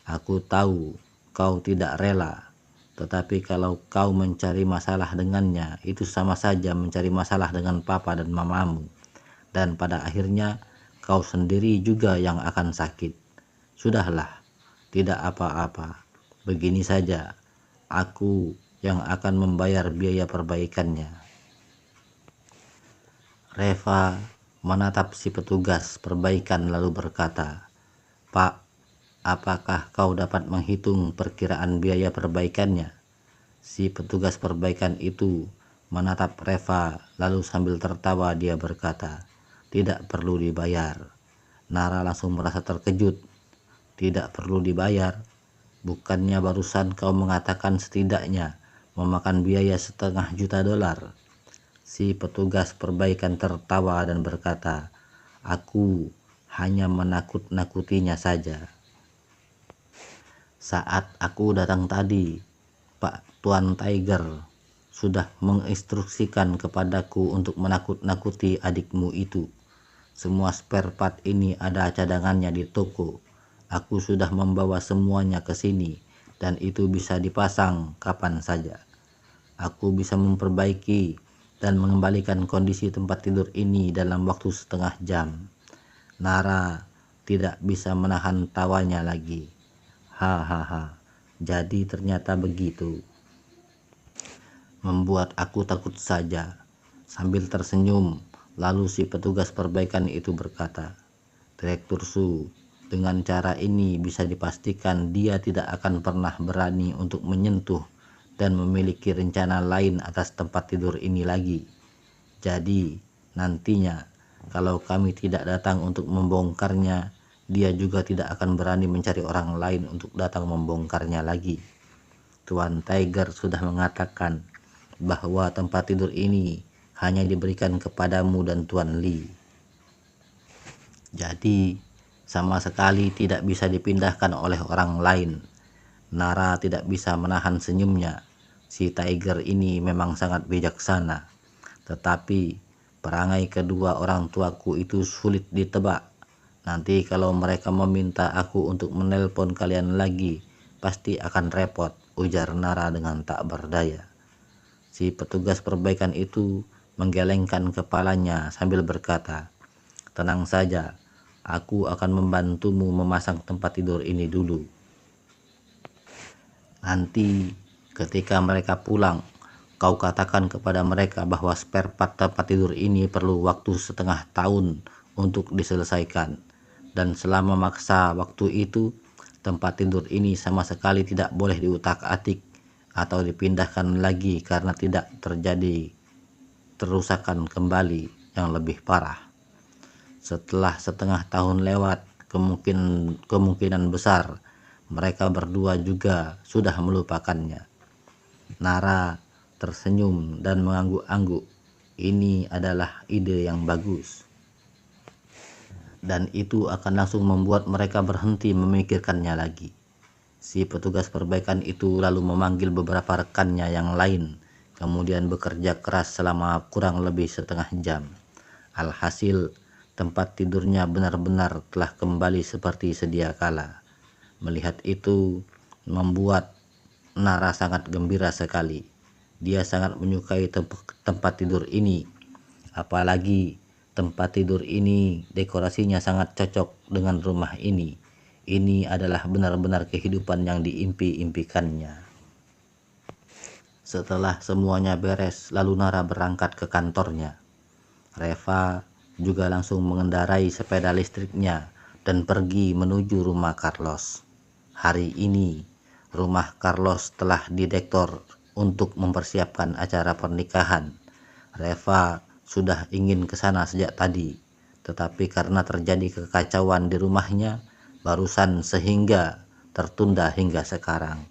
Speaker 1: "Aku tahu kau tidak rela, tetapi kalau kau mencari masalah dengannya, itu sama saja mencari masalah dengan papa dan mamamu. Dan pada akhirnya kau sendiri juga yang akan sakit. Sudahlah, tidak apa-apa. Begini saja, aku yang akan membayar biaya perbaikannya." Reva menatap si petugas perbaikan lalu berkata, "Pak, apakah kau dapat menghitung perkiraan biaya perbaikannya?" Si petugas perbaikan itu menatap Reva lalu sambil tertawa dia berkata, "Tidak perlu dibayar." Nara langsung merasa terkejut. "Tidak perlu dibayar? Bukannya barusan kau mengatakan setidaknya memakan biaya $500.000? Si petugas perbaikan tertawa dan berkata, "Aku hanya menakut-nakutinya saja. Saat aku datang tadi, Pak Tuan Tiger sudah menginstruksikan kepadaku untuk menakut-nakuti adikmu itu. Semua spare part ini ada cadangannya di toko. Aku sudah membawa semuanya ke sini dan itu bisa dipasang kapan saja. Aku bisa memperbaiki dan mengembalikan kondisi tempat tidur ini dalam waktu setengah jam." Nara tidak bisa menahan tawanya lagi. "Hahaha, jadi ternyata begitu. Membuat aku takut saja." Sambil tersenyum, lalu si petugas perbaikan itu berkata, "Direktur Su, dengan cara ini bisa dipastikan dia tidak akan pernah berani untuk menyentuh dan memiliki rencana lain atas tempat tidur ini lagi. Jadi, nantinya kalau kami tidak datang untuk membongkarnya, dia juga tidak akan berani mencari orang lain untuk datang membongkarnya lagi. Tuan Tiger sudah mengatakan bahwa tempat tidur ini hanya diberikan kepadamu dan Tuan Lee. Jadi, sama sekali tidak bisa dipindahkan oleh orang lain. Nara tidak bisa menahan senyumnya. Si Tiger ini memang sangat bijaksana. Tetapi perangai kedua orang tuaku itu sulit ditebak. Nanti kalau mereka meminta aku untuk menelpon kalian lagi, pasti akan repot, ujar Nara dengan tak berdaya. Si petugas perbaikan itu menggelengkan kepalanya sambil berkata, "Tenang saja, aku akan membantumu memasang tempat tidur ini dulu. Nanti ketika mereka pulang, kau katakan kepada mereka bahwa spare part tempat tidur ini perlu waktu setengah tahun untuk diselesaikan. Dan selama maksa waktu itu, tempat tidur ini sama sekali tidak boleh diutak-atik atau dipindahkan lagi karena tidak terjadi kerusakan kembali yang lebih parah. Setelah setengah tahun lewat, kemungkinan besar mereka berdua juga sudah melupakannya." Nara tersenyum dan mengangguk-angguk. Ini adalah ide yang bagus. Dan itu akan langsung membuat mereka berhenti memikirkannya lagi. Si petugas perbaikan itu lalu memanggil beberapa rekannya yang lain, kemudian bekerja keras selama kurang lebih setengah jam. Alhasil, tempat tidurnya benar-benar telah kembali seperti sedia kala. Melihat itu membuat Nara sangat gembira sekali. Dia sangat menyukai tempat tidur ini. Apalagi tempat tidur ini dekorasinya sangat cocok dengan rumah ini. Ini adalah benar-benar kehidupan yang diimpi-impikannya. Setelah semuanya beres, lalu Nara berangkat ke kantornya. Reva juga langsung mengendarai sepeda listriknya dan pergi menuju rumah Carlos. Hari ini, rumah Carlos telah didekor untuk mempersiapkan acara pernikahan. Reva sudah ingin ke sana sejak tadi, tetapi karena terjadi kekacauan di rumahnya barusan sehingga tertunda hingga sekarang.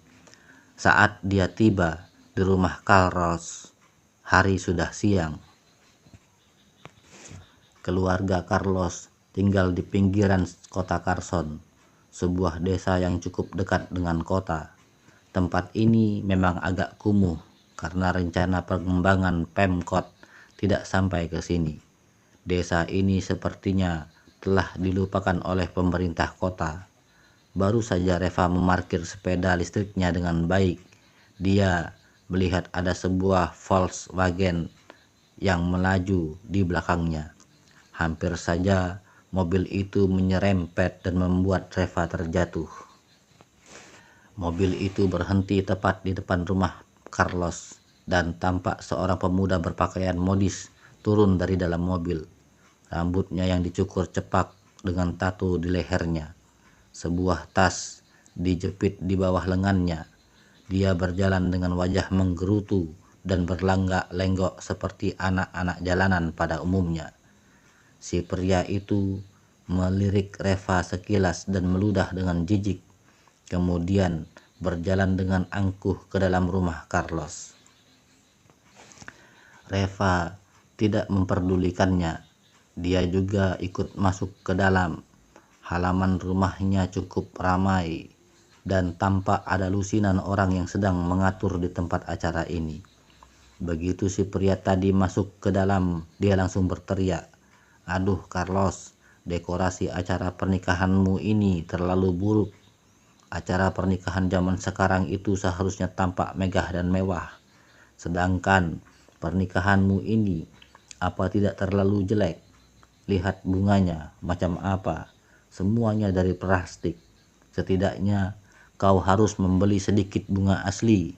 Speaker 1: Saat dia tiba di rumah Carlos, hari sudah siang. Keluarga Carlos tinggal di pinggiran kota Carson, sebuah desa yang cukup dekat dengan kota. Tempat ini memang agak kumuh karena rencana pengembangan Pemkot tidak sampai ke sini. Desa ini sepertinya telah dilupakan oleh pemerintah kota. Baru saja Reva memarkir sepeda listriknya dengan baik, dia melihat ada sebuah Volkswagen yang melaju di belakangnya. Hampir saja mobil itu menyerempet dan membuat Reva terjatuh. Mobil itu berhenti tepat di depan rumah Carlos dan tampak seorang pemuda berpakaian modis turun dari dalam mobil. Rambutnya yang dicukur cepak dengan tato di lehernya. Sebuah tas dijepit di bawah lengannya. Dia berjalan dengan wajah menggerutu dan berlenggak-lenggok seperti anak-anak jalanan pada umumnya. Si pria itu melirik Reva sekilas dan meludah dengan jijik. Kemudian berjalan dengan angkuh ke dalam rumah Carlos. Reva tidak memperdulikannya. Dia juga ikut masuk ke dalam. Halaman rumahnya cukup ramai dan tampak ada lusinan orang yang sedang mengatur di tempat acara ini. Begitu si pria tadi masuk ke dalam, dia langsung berteriak, "Aduh Carlos, dekorasi acara pernikahanmu ini terlalu buruk. Acara pernikahan zaman sekarang itu seharusnya tampak megah dan mewah. Sedangkan pernikahanmu ini apa tidak terlalu jelek? Lihat bunganya, macam apa? Semuanya dari plastik. Setidaknya kau harus membeli sedikit bunga asli.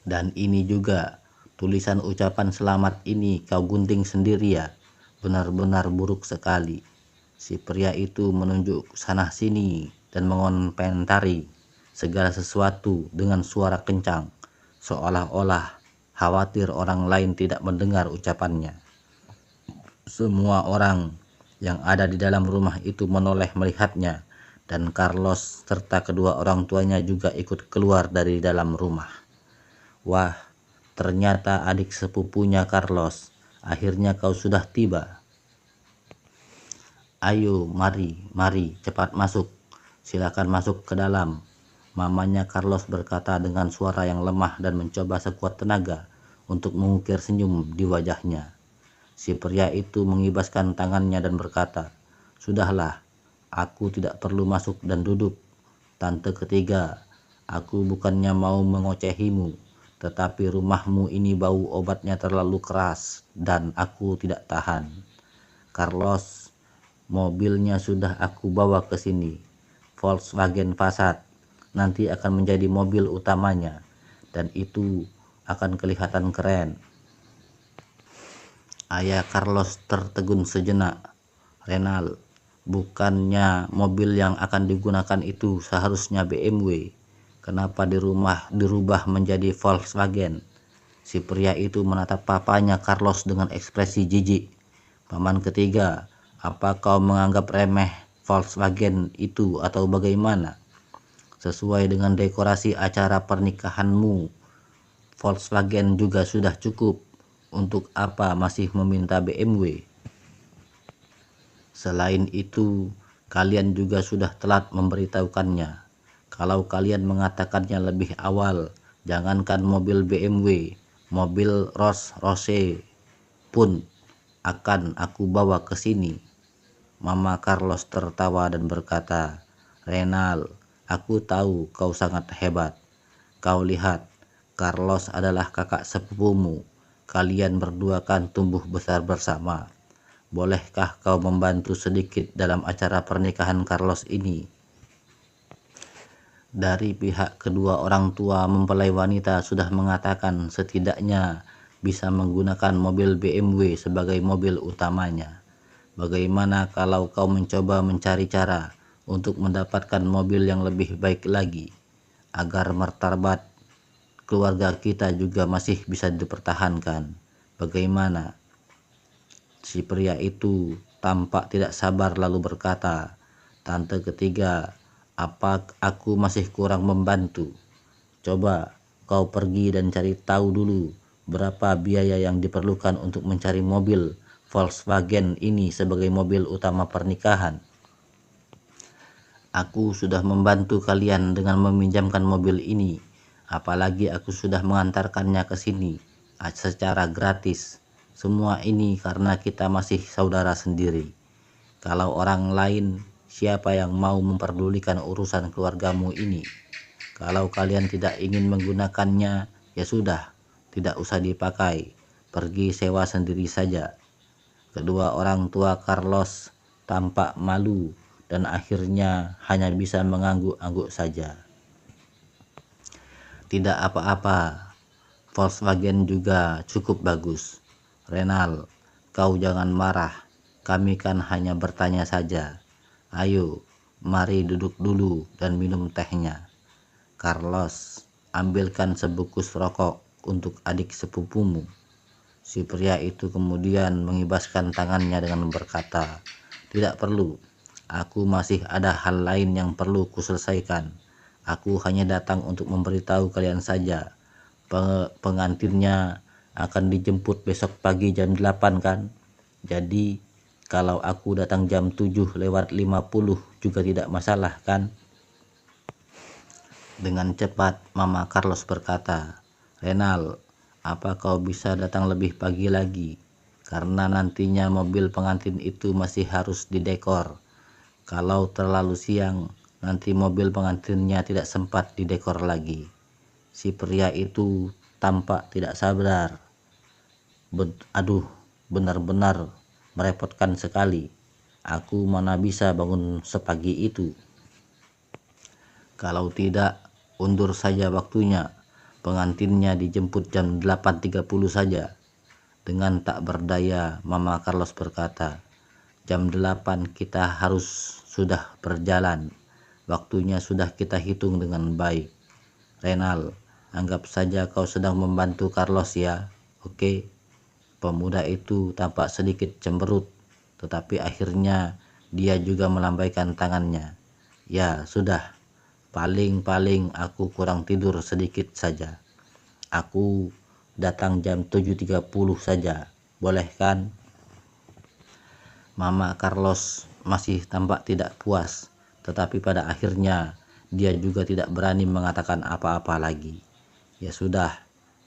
Speaker 1: Dan ini juga, tulisan ucapan selamat ini kau gunting sendiri ya? Benar-benar buruk sekali." Si pria itu menunjuk sana sini dan mengomentari segala sesuatu dengan suara kencang, seolah-olah khawatir orang lain tidak mendengar ucapannya. Semua orang yang ada di dalam rumah itu menoleh melihatnya, dan Carlos serta kedua orang tuanya juga ikut keluar dari dalam rumah. Wah, ternyata adik sepupunya Carlos, akhirnya kau sudah tiba. Ayo, mari, cepat masuk. Silakan masuk ke dalam. Mamanya Carlos berkata dengan suara yang lemah dan mencoba sekuat tenaga untuk mengukir senyum di wajahnya. Si pria itu mengibaskan tangannya dan berkata, "Sudahlah, aku tidak perlu masuk dan duduk. Tante ketiga, aku bukannya mau mengocehimu, tetapi rumahmu ini bau obatnya terlalu keras dan aku tidak tahan. Carlos, mobilnya sudah aku bawa ke sini. Volkswagen Passat nanti akan menjadi mobil utamanya dan itu akan kelihatan keren." Ayah Carlos tertegun sejenak. "Renal, bukannya mobil yang akan digunakan itu seharusnya BMW. Kenapa di rumah dirubah menjadi Volkswagen?" Si pria itu menatap papanya Carlos dengan ekspresi jijik. "Paman ketiga, apa kau menganggap remeh Volkswagen itu atau bagaimana? Sesuai dengan dekorasi acara pernikahanmu, Volkswagen juga sudah cukup. Untuk apa masih meminta BMW? Selain itu, kalian juga sudah telat memberitahukannya. Kalau kalian mengatakannya lebih awal, jangankan mobil BMW, mobil Rolls-Royce pun akan aku bawa ke sini." Mama Carlos tertawa dan berkata, "Renal, aku tahu kau sangat hebat. Kau lihat, Carlos adalah kakak sepupumu. Kalian berdua kan tumbuh besar bersama. Bolehkah kau membantu sedikit dalam acara pernikahan Carlos ini?" Dari pihak kedua orang tua mempelai wanita sudah mengatakan setidaknya bisa menggunakan mobil BMW sebagai mobil utamanya. Bagaimana kalau kau mencoba mencari cara untuk mendapatkan mobil yang lebih baik lagi, agar martabat keluarga kita juga masih bisa dipertahankan? Bagaimana?" Si pria itu tampak tidak sabar lalu berkata, "Tante ketiga, apa aku masih kurang membantu? Coba kau pergi dan cari tahu dulu berapa biaya yang diperlukan untuk mencari mobil Volkswagen ini sebagai mobil utama pernikahan. Aku sudah membantu kalian dengan meminjamkan mobil ini, apalagi aku sudah mengantarkannya ke sini secara gratis. Semua ini karena kita masih saudara sendiri. Kalau orang lain, siapa yang mau memperdulikan urusan keluargamu ini? Kalau kalian tidak ingin menggunakannya, ya sudah, tidak usah dipakai. Pergi sewa sendiri saja." Kedua orang tua Carlos tampak malu dan akhirnya hanya bisa mengangguk-angguk saja. "Tidak apa-apa, Volkswagen juga cukup bagus. Renal, kau jangan marah, kami kan hanya bertanya saja. Ayo, mari duduk dulu dan minum tehnya. Carlos, ambilkan sebungkus rokok untuk adik sepupumu." Si pria itu kemudian mengibaskan tangannya dengan berkata, "Tidak perlu, aku masih ada hal lain yang perlu kuselesaikan. Aku hanya datang untuk memberitahu kalian saja. Pengantinnya akan dijemput besok pagi jam 8 kan? Jadi kalau aku datang jam 7:50 juga tidak masalah kan?" Dengan cepat Mama Carlos berkata, "Renal, apa kau bisa datang lebih pagi lagi? Karena nantinya mobil pengantin itu masih harus didekor. Kalau terlalu siang, nanti mobil pengantinnya tidak sempat didekor lagi." Si pria itu tampak tidak sabar. Aduh, benar-benar merepotkan sekali. Aku mana bisa bangun sepagi itu. Kalau tidak, undur saja waktunya. Pengantinnya dijemput jam 8:30 saja. Dengan tak berdaya, Mama Carlos berkata, "Jam 8 kita harus sudah berjalan. Waktunya sudah kita hitung dengan baik. Renal, anggap saja kau sedang membantu Carlos ya, oke? Pemuda itu tampak sedikit cemberut, tetapi akhirnya dia juga melambaikan tangannya. Ya, sudah. Paling-paling aku kurang tidur sedikit saja. Aku datang jam 7.30 saja. Boleh kan? Mama Carlos masih tampak tidak puas, tetapi pada akhirnya dia juga tidak berani mengatakan apa-apa lagi. Ya sudah,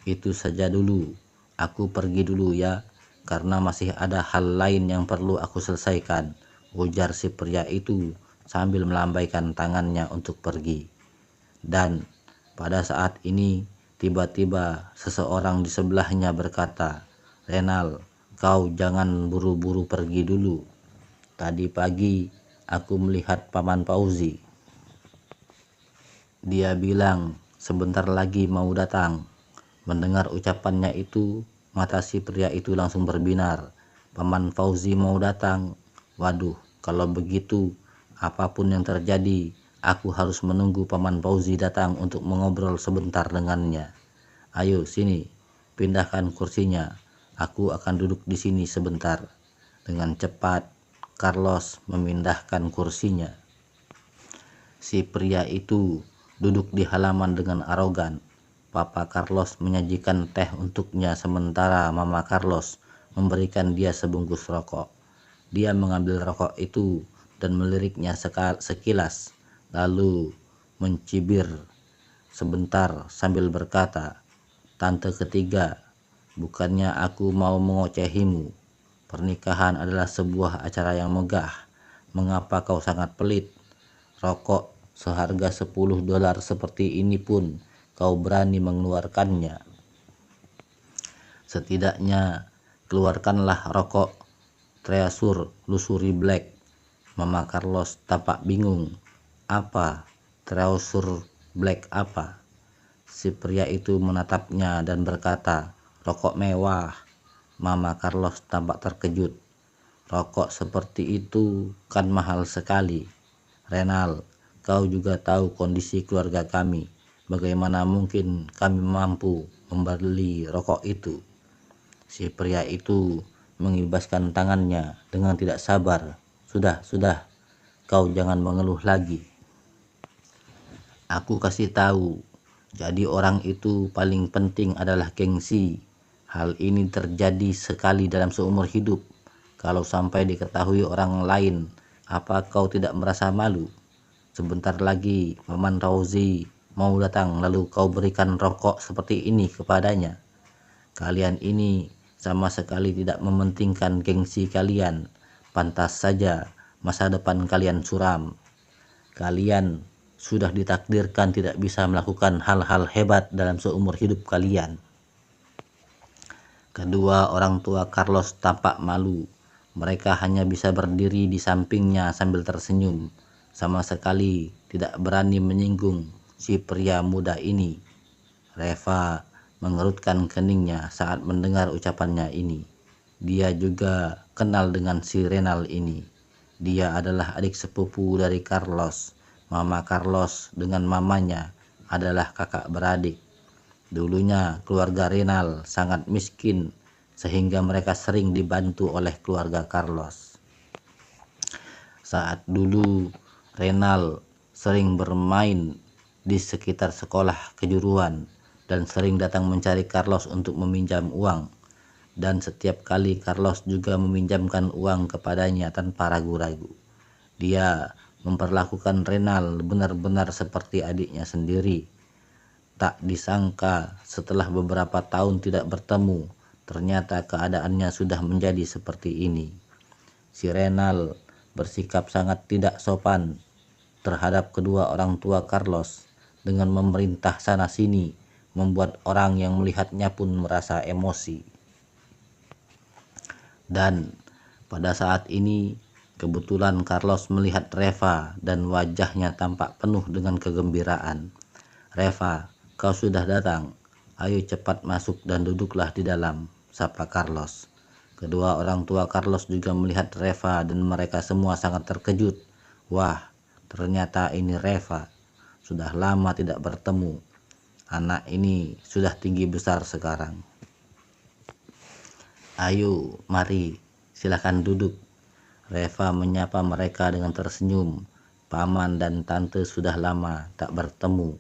Speaker 1: itu saja dulu. Aku pergi dulu ya, karena masih ada hal lain yang perlu aku selesaikan, ujar si pria itu sambil melambaikan tangannya untuk pergi. Dan pada saat ini tiba-tiba seseorang di sebelahnya berkata, "Renal, kau jangan buru-buru pergi dulu. Tadi pagi aku melihat Paman Fauzi. Dia bilang sebentar lagi mau datang." Mendengar ucapannya itu, mata si pria itu langsung berbinar. Paman Fauzi mau datang? Waduh, kalau begitu apapun yang terjadi, aku harus menunggu Paman Fauzi datang untuk mengobrol sebentar dengannya. Ayo sini, pindahkan kursinya. Aku akan duduk di sini sebentar. Dengan cepat, Carlos memindahkan kursinya. Si pria itu duduk di halaman dengan arogan. Papa Carlos menyajikan teh untuknya sementara Mama Carlos memberikan dia sebungkus rokok. Dia mengambil rokok itu dan meliriknya sekilas, lalu mencibir sebentar sambil berkata, "Tante ketiga, bukannya aku mau mengocehimu. Pernikahan adalah sebuah acara yang megah. Mengapa kau sangat pelit? Rokok seharga $10 seperti ini pun kau berani mengeluarkannya. Setidaknya keluarkanlah rokok Treasure Luxury Black." Mama Carlos tampak bingung. Apa? Treasure Black apa? Si pria itu menatapnya dan berkata, "Rokok mewah." Mama Carlos tampak terkejut. "Rokok seperti itu kan mahal sekali. Renal, kau juga tahu kondisi keluarga kami. Bagaimana mungkin kami mampu membeli rokok itu?" Si pria itu mengibaskan tangannya dengan tidak sabar. Sudah, kau jangan mengeluh lagi. Aku kasih tahu, jadi orang itu paling penting adalah gengsi. Hal ini terjadi sekali dalam seumur hidup. Kalau sampai diketahui orang lain, apa kau tidak merasa malu? Sebentar lagi Paman Fauzi mau datang, lalu kau berikan rokok seperti ini kepadanya. Kalian ini sama sekali tidak mementingkan gengsi kalian. Pantas saja masa depan kalian suram. Kalian sudah ditakdirkan tidak bisa melakukan hal-hal hebat dalam seumur hidup kalian. Kedua orang tua Carlos tampak malu. Mereka hanya bisa berdiri di sampingnya sambil tersenyum. Sama sekali tidak berani menyinggung si pria muda ini. Reva mengerutkan keningnya saat mendengar ucapannya ini. Dia juga kenal dengan si Renal ini. Dia adalah adik sepupu dari Carlos. Mama Carlos dengan mamanya adalah kakak beradik. Dulunya keluarga Renal sangat miskin sehingga mereka sering dibantu oleh keluarga Carlos. Saat dulu Renal sering bermain di sekitar sekolah kejuruan dan sering datang mencari Carlos untuk meminjam uang. Dan setiap kali Carlos juga meminjamkan uang kepadanya tanpa ragu-ragu. Dia memperlakukan Renal benar-benar seperti adiknya sendiri. Tak disangka setelah beberapa tahun tidak bertemu, ternyata keadaannya sudah menjadi seperti ini. Si Renal bersikap sangat tidak sopan terhadap kedua orang tua Carlos dengan memerintah sana-sini, membuat orang yang melihatnya pun merasa emosi. Dan pada saat ini kebetulan Carlos melihat Reva dan wajahnya tampak penuh dengan kegembiraan. "Reva, kau sudah datang. Ayo cepat masuk dan duduklah di dalam," sapa Carlos. Kedua orang tua Carlos juga melihat Reva dan mereka semua sangat terkejut. Wah, Ternyata ini Reva. Sudah lama tidak bertemu. Anak ini sudah tinggi besar sekarang. Ayo, mari, silakan duduk. Reva menyapa mereka dengan tersenyum. Paman dan tante sudah lama tak bertemu.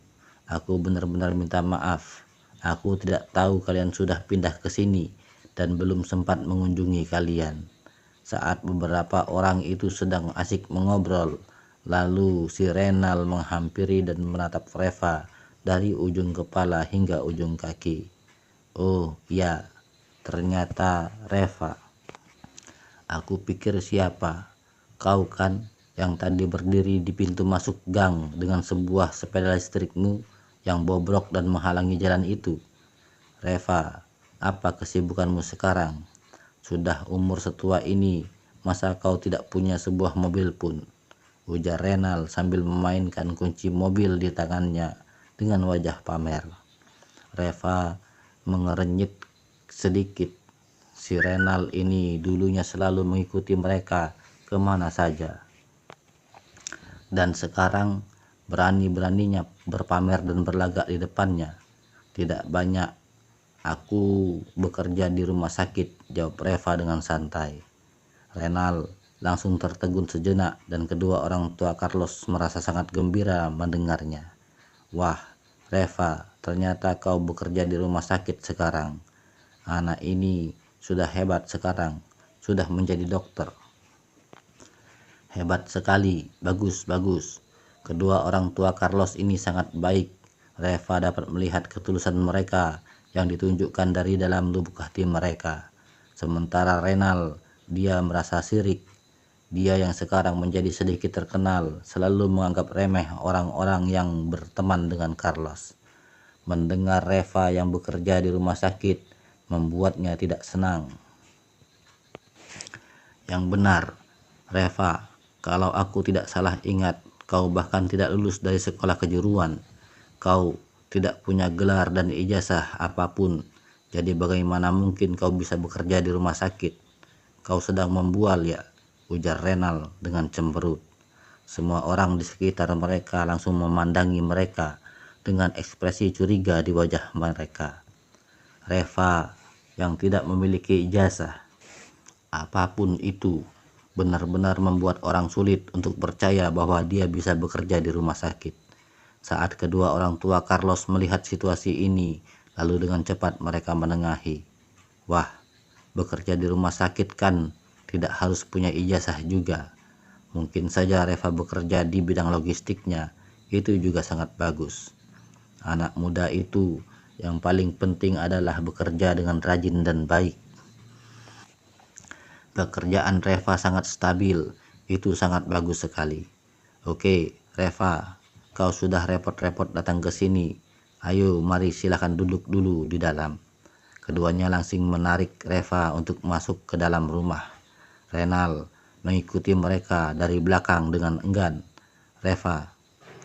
Speaker 1: Aku benar-benar minta maaf. Aku tidak tahu kalian sudah pindah ke sini dan belum sempat mengunjungi kalian. Saat beberapa orang itu sedang asik mengobrol, lalu si Renal menghampiri dan menatap Reva dari ujung kepala hingga ujung kaki. Oh ya, ternyata Reva. Aku pikir siapa? Kau kan yang tadi berdiri di pintu masuk gang dengan sebuah sepeda listrikmu yang bobrok dan menghalangi jalan itu. Reva, apa kesibukanmu sekarang? Sudah umur setua ini, masa kau tidak punya sebuah mobil pun? Ujar Renal sambil memainkan kunci mobil di tangannya dengan wajah pamer. Reva mengerenyit sedikit. Si Renal ini dulunya selalu mengikuti mereka kemana saja. Dan sekarang berani-beraninya berpamer dan berlagak di depannya. Tidak banyak. Aku bekerja di rumah sakit, jawab Reva dengan santai. Renal langsung tertegun sejenak dan kedua orang tua Carlos merasa sangat gembira mendengarnya. Wah, Reva, ternyata kau bekerja di rumah sakit sekarang. Anak ini sudah hebat sekarang, sudah menjadi dokter. Hebat sekali, bagus, bagus. Kedua orang tua Carlos ini sangat baik. Reva dapat melihat ketulusan mereka yang ditunjukkan dari dalam lubuk hati mereka. Sementara Renal, dia merasa sirik. Dia yang sekarang menjadi sedikit terkenal, selalu menganggap remeh orang-orang yang berteman dengan Carlos. Mendengar Reva yang bekerja di rumah sakit membuatnya tidak senang. Yang benar, Reva, kalau aku tidak salah ingat, kau bahkan tidak lulus dari sekolah kejuruan. Kau tidak punya gelar dan ijazah apapun. Jadi bagaimana mungkin kau bisa bekerja di rumah sakit? Kau sedang membual ya? Ujar Renal dengan cemberut. Semua orang di sekitar mereka langsung memandangi mereka dengan ekspresi curiga di wajah mereka. Reva yang tidak memiliki ijazah, apapun itu, benar-benar membuat orang sulit untuk percaya bahwa dia bisa bekerja di rumah sakit. Saat kedua orang tua Carlos melihat situasi ini, lalu dengan cepat mereka menengahi. Wah, bekerja di rumah sakit kan tidak harus punya ijazah juga. Mungkin saja Reva bekerja di bidang logistiknya, itu juga sangat bagus. Anak muda itu yang paling penting adalah bekerja dengan rajin dan baik. Pekerjaan Reva sangat stabil, itu sangat bagus sekali. Oke, Reva, kau sudah repot-repot datang ke sini. Ayo, mari silakan duduk dulu di dalam. Keduanya langsung menarik Reva untuk masuk ke dalam rumah. Renal mengikuti mereka dari belakang dengan enggan. Reva,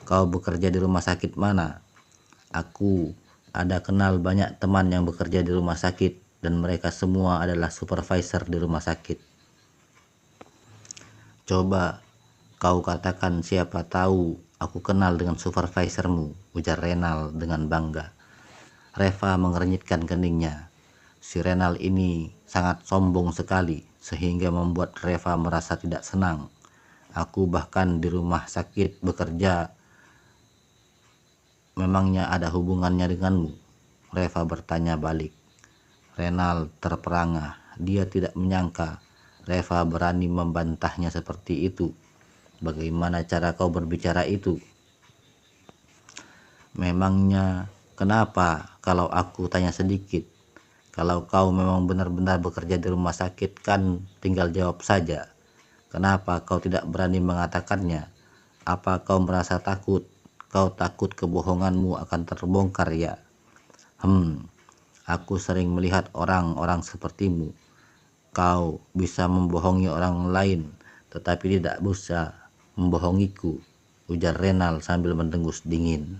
Speaker 1: kau bekerja di rumah sakit mana? Aku ada kenal banyak teman yang bekerja di rumah sakit dan mereka semua adalah supervisor di rumah sakit. Coba kau katakan siapa tahu aku kenal dengan supervisormu, ujar Renal dengan bangga. Reva mengernyitkan keningnya. Si Renal ini sangat sombong sekali sehingga membuat Reva merasa tidak senang. Aku bahkan di rumah sakit bekerja. Memangnya ada hubungannya denganmu? Reva bertanya balik. Renal terperangah. Dia tidak menyangka Reva berani membantahnya seperti itu. Bagaimana cara kau berbicara itu? Memangnya kenapa kalau aku tanya sedikit? Kalau kau memang benar-benar bekerja di rumah sakit kan tinggal jawab saja. Kenapa kau tidak berani mengatakannya? Apa kau merasa takut? Kau takut kebohonganmu akan terbongkar ya? Aku sering melihat orang-orang sepertimu. Kau bisa membohongi orang lain, tetapi tidak bisa membohongiku, ujar Renal sambil mendengus dingin.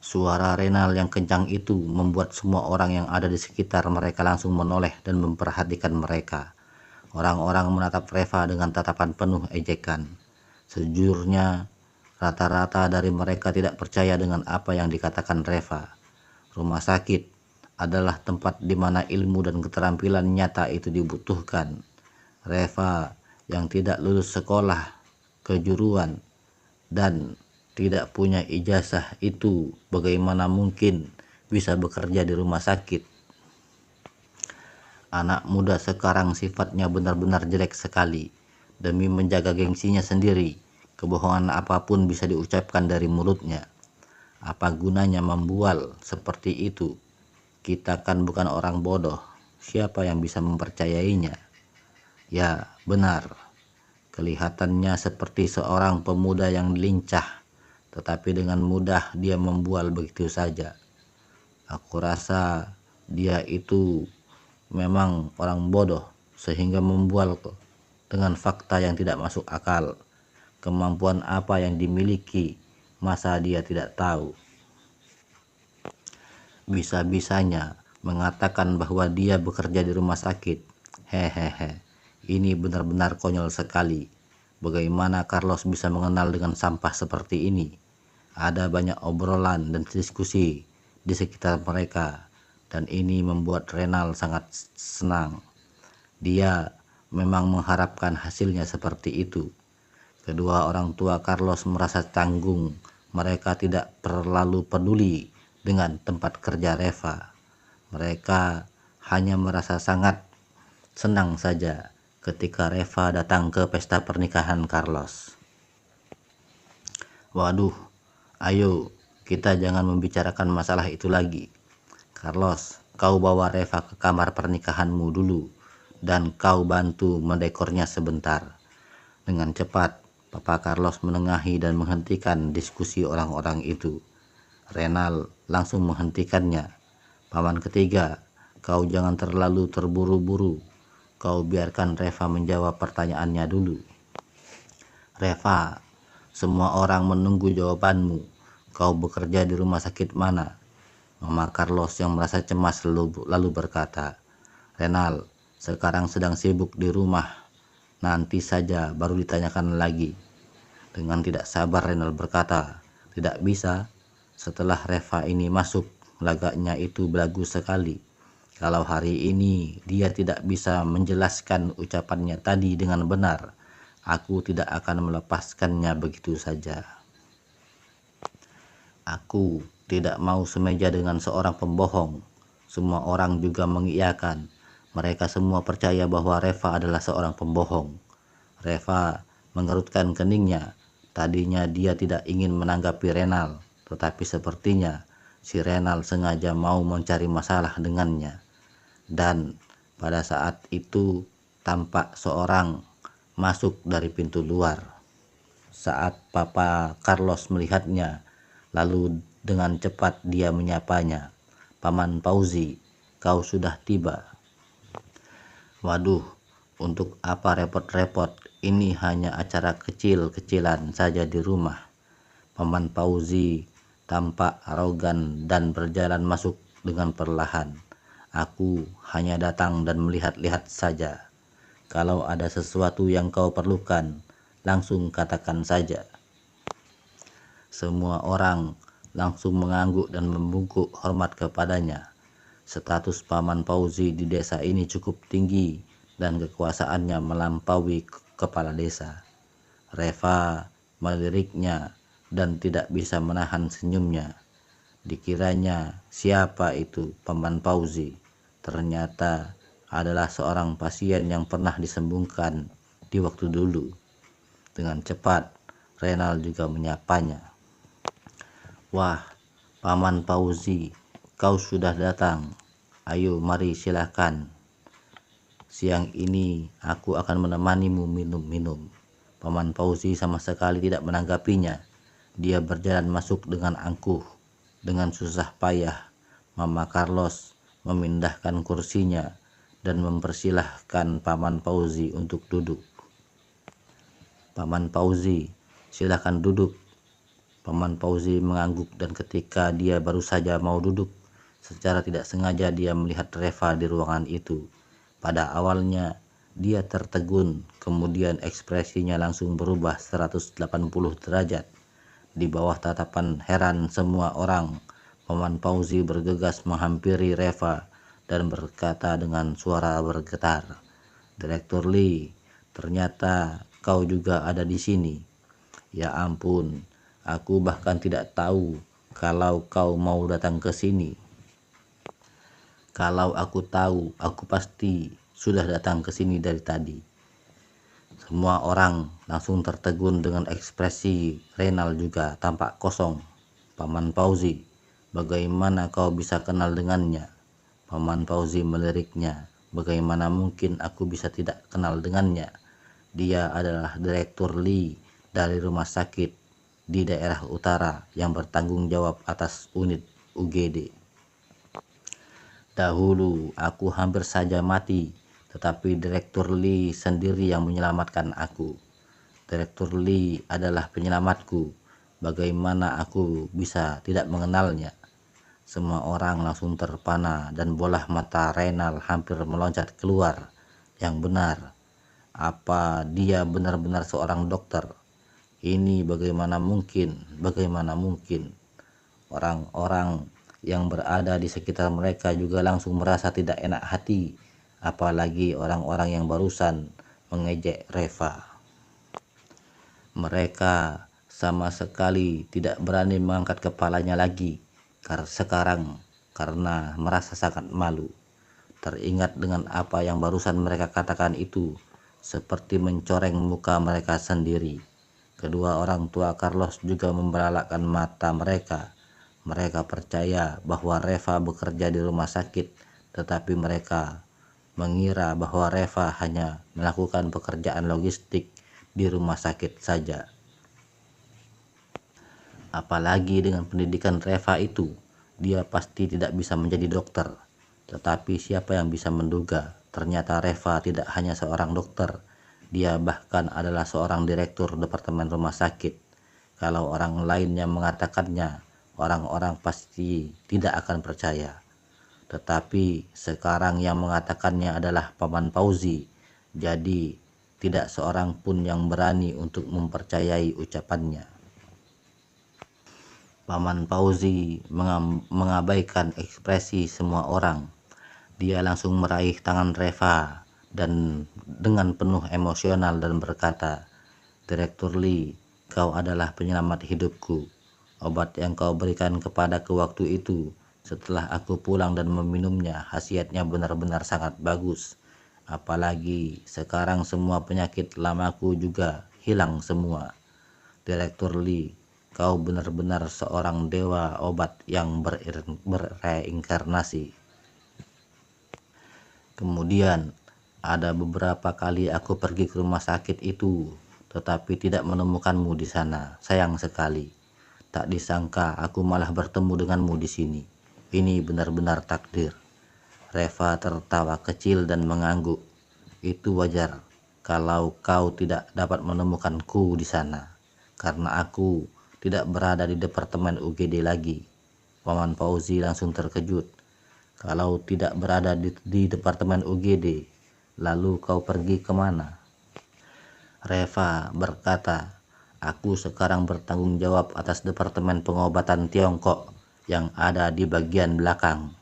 Speaker 1: Suara Renal yang kencang itu membuat semua orang yang ada di sekitar mereka langsung menoleh dan memperhatikan mereka. Orang-orang menatap Reva dengan tatapan penuh ejekan. Sejujurnya, rata-rata dari mereka tidak percaya dengan apa yang dikatakan Reva. Rumah sakit adalah tempat di mana ilmu dan keterampilan nyata itu dibutuhkan. Reva yang tidak lulus sekolah kejuruan dan tidak punya ijazah itu bagaimana mungkin bisa bekerja di rumah sakit? Anak muda sekarang sifatnya benar-benar jelek sekali. Demi menjaga gengsinya sendiri, kebohongan apapun bisa diucapkan dari mulutnya. Apa gunanya membual seperti itu? Kita kan bukan orang bodoh. Siapa yang bisa mempercayainya? Ya, benar. Kelihatannya seperti seorang pemuda yang lincah, tetapi dengan mudah dia membual begitu saja. Aku rasa dia itu memang orang bodoh sehingga membual dengan fakta yang tidak masuk akal. Kemampuan apa yang dimiliki, masa dia tidak tahu? Bisa-bisanya mengatakan bahwa dia bekerja di rumah sakit. Hehehe, ini benar-benar konyol sekali. Bagaimana Carlos bisa mengenal dengan sampah seperti ini? Ada banyak obrolan dan diskusi di sekitar mereka, dan ini membuat Renal sangat senang. Dia memang mengharapkan hasilnya seperti itu. Kedua orang tua Carlos merasa canggung. Mereka tidak terlalu peduli dengan tempat kerja Reva. Mereka hanya merasa sangat senang saja ketika Reva datang ke pesta pernikahan Carlos. Waduh, ayo kita jangan membicarakan masalah itu lagi. Carlos, kau bawa Reva ke kamar pernikahanmu dulu dan kau bantu mendekornya sebentar. Dengan cepat, Papa Carlos menengahi dan menghentikan diskusi orang-orang itu. Renal langsung menghentikannya. Paman ketiga, kau jangan terlalu terburu-buru. Kau biarkan Reva menjawab pertanyaannya dulu. Reva, semua orang menunggu jawabanmu. Kau bekerja di rumah sakit mana? Mama Carlos yang merasa cemas lalu berkata, Renal, sekarang sedang sibuk di rumah. Nanti saja baru ditanyakan lagi. Dengan tidak sabar Renal berkata, tidak bisa. Setelah Reva ini masuk, lagaknya itu belagu sekali. Kalau hari ini dia tidak bisa menjelaskan ucapannya tadi dengan benar, aku tidak akan melepaskannya begitu saja. Aku tidak mau semeja dengan seorang pembohong. Semua orang juga mengiyakan. Mereka semua percaya bahwa Reva adalah seorang pembohong. Reva mengerutkan keningnya. Tadinya dia tidak ingin menanggapi Renal, tetapi sepertinya si Renal sengaja mau mencari masalah dengannya. Dan pada saat itu tampak seorang masuk dari pintu luar. Saat Papa Carlos melihatnya, lalu dengan cepat dia menyapanya. Paman Fauzi, kau sudah tiba. Waduh, untuk apa repot-repot? Ini hanya acara kecil-kecilan saja di rumah. Paman Fauzi tampak arogan dan berjalan masuk dengan perlahan. Aku hanya datang dan melihat-lihat saja. Kalau ada sesuatu yang kau perlukan, langsung katakan saja. Semua orang langsung mengangguk dan membungkuk hormat kepadanya. Status Paman Fauzi di desa ini cukup tinggi dan kekuasaannya melampaui kepala desa. Reva meliriknya dan tidak bisa menahan senyumnya. Dikiranya siapa itu Paman Fauzi? Ternyata adalah seorang pasien yang pernah disembuhkan di waktu dulu. Dengan cepat, Renal juga menyapanya. Wah, Paman Fauzi, kau sudah datang. Ayo, mari silakan. Siang ini aku akan menemanimu minum-minum. Paman Fauzi sama sekali tidak menanggapinya. Dia berjalan masuk dengan angkuh. Dengan susah payah, Mama Carlos memindahkan kursinya dan mempersilahkan Paman Fauzi untuk duduk. Paman Fauzi, silakan duduk. Paman Fauzi mengangguk dan ketika dia baru saja mau duduk, secara tidak sengaja dia melihat Reva di ruangan itu. Pada awalnya Dia tertegun, kemudian ekspresinya langsung berubah 180 derajat. Di bawah tatapan heran semua orang, Paman Fauzi bergegas menghampiri Reva dan berkata dengan suara bergetar, "Direktur Lee, ternyata kau juga ada di sini. Ya ampun, aku bahkan tidak tahu kalau kau mau datang ke sini. Kalau aku tahu, aku pasti sudah datang ke sini dari tadi." Semua orang langsung tertegun dengan ekspresi Renal juga tampak kosong. "Paman Fauzi, bagaimana kau bisa kenal dengannya?" Paman Fauzi meliriknya, "Bagaimana mungkin aku bisa tidak kenal dengannya? Dia adalah Direktur Lee dari rumah sakit di daerah utara yang bertanggung jawab atas unit UGD. Dahulu aku hampir saja mati, tetapi Direktur Lee sendiri yang menyelamatkan aku. Direktur Lee adalah penyelamatku. Bagaimana aku bisa tidak mengenalnya?" Semua orang langsung terpana dan bola mata Renal hampir meloncat keluar. Yang benar, apa dia benar-benar seorang dokter? Ini bagaimana mungkin? Bagaimana mungkin? Orang-orang yang berada di sekitar mereka juga langsung merasa tidak enak hati, apalagi orang-orang yang barusan mengejek Reva. Mereka sama sekali tidak berani mengangkat kepalanya lagi sekarang karena merasa sangat malu. Teringat dengan apa yang barusan mereka katakan itu, seperti mencoreng muka mereka sendiri. Kedua orang tua Carlos juga membelalakkan mata mereka. Mereka percaya bahwa Reva bekerja di rumah sakit, tetapi mereka mengira bahwa Reva hanya melakukan pekerjaan logistik di rumah sakit saja. Apalagi dengan pendidikan Reva itu, dia pasti tidak bisa menjadi dokter. Tetapi siapa yang bisa menduga, ternyata Reva tidak hanya seorang dokter, dia bahkan adalah seorang direktur departemen rumah sakit. Kalau orang lainnya mengatakannya, orang-orang pasti tidak akan percaya. Tetapi sekarang yang mengatakannya adalah Paman Fauzi, jadi tidak seorang pun yang berani untuk mempercayai ucapannya. Paman Fauzi mengabaikan ekspresi semua orang. Dia langsung meraih tangan Reva dan dengan penuh emosional dan berkata, "Direktur Lee, kau adalah penyelamat hidupku. Obat yang kau berikan kepadaku waktu itu, setelah aku pulang dan meminumnya, khasiatnya benar-benar sangat bagus. Apalagi sekarang semua penyakit lamaku juga hilang semua. Direktur Lee, kau benar-benar seorang dewa obat yang berreinkarnasi." Kemudian, ada beberapa kali aku pergi ke rumah sakit itu, tetapi tidak menemukanmu di sana. Sayang sekali. Tak disangka aku malah bertemu denganmu di sini. Ini benar-benar takdir. Reva tertawa kecil dan mengangguk. "Itu wajar kalau kau tidak dapat menemukanku di sana, karena aku tidak berada di departemen UGD lagi." Paman Fauzi langsung terkejut. "Kalau tidak berada di departemen UGD, lalu kau pergi kemana?" Reva berkata, "Aku sekarang bertanggung jawab atas departemen pengobatan Tiongkok yang ada di bagian belakang.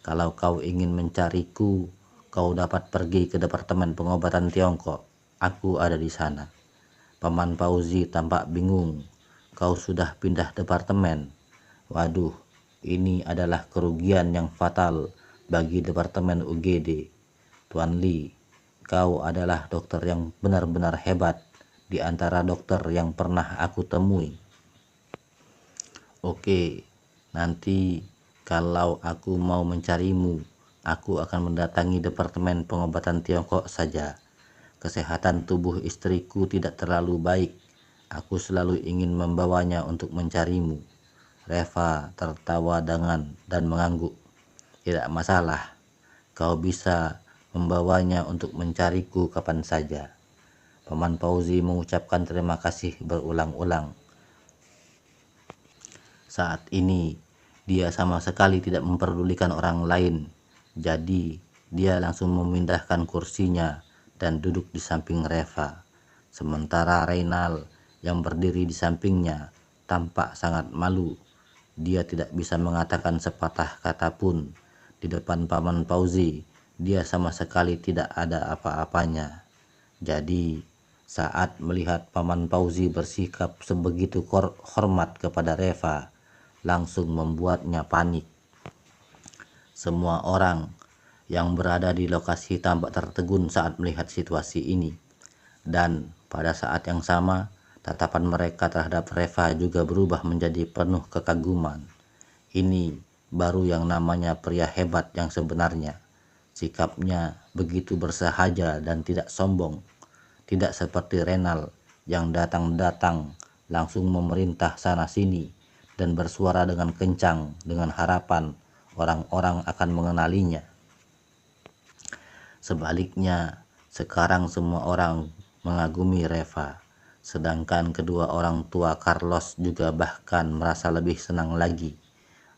Speaker 1: Kalau kau ingin mencariku, kau dapat pergi ke departemen pengobatan Tiongkok. Aku ada di sana." Paman Fauzi tampak bingung. "Kau sudah pindah departemen? Waduh, ini adalah kerugian yang fatal bagi departemen UGD. Tuan Lee, kau adalah dokter yang benar-benar hebat di antara dokter yang pernah aku temui. Oke, nanti kalau aku mau mencarimu, aku akan mendatangi departemen pengobatan Tiongkok saja. Kesehatan tubuh istriku tidak terlalu baik. Aku selalu ingin membawanya untuk mencarimu." Reva tertawa dan mengangguk. "Tidak masalah, kau bisa membawanya untuk mencariku kapan saja." Paman Fauzi mengucapkan terima kasih berulang-ulang. Saat ini, dia sama sekali tidak memperdulikan orang lain. Jadi, dia langsung memindahkan kursinya dan duduk di samping Reva. Sementara Reynal yang berdiri di sampingnya tampak sangat malu. Dia tidak bisa mengatakan sepatah kata pun. Di depan Paman Fauzi, dia sama sekali tidak ada apa-apanya. Jadi, saat melihat Paman Fauzi bersikap sebegitu hormat kepada Reva, langsung membuatnya panik. Semua orang yang berada di lokasi tampak tertegun saat melihat situasi ini. Dan pada saat yang sama, tatapan mereka terhadap Reva juga berubah menjadi penuh kekaguman. Ini baru yang namanya pria hebat yang sebenarnya. Sikapnya begitu bersahaja dan tidak sombong. Tidak seperti Renal yang datang-datang langsung memerintah sana-sini dan bersuara dengan kencang dengan harapan orang-orang akan mengenalinya. Sebaliknya, sekarang semua orang mengagumi Reva, sedangkan kedua orang tua Carlos juga bahkan merasa lebih senang lagi.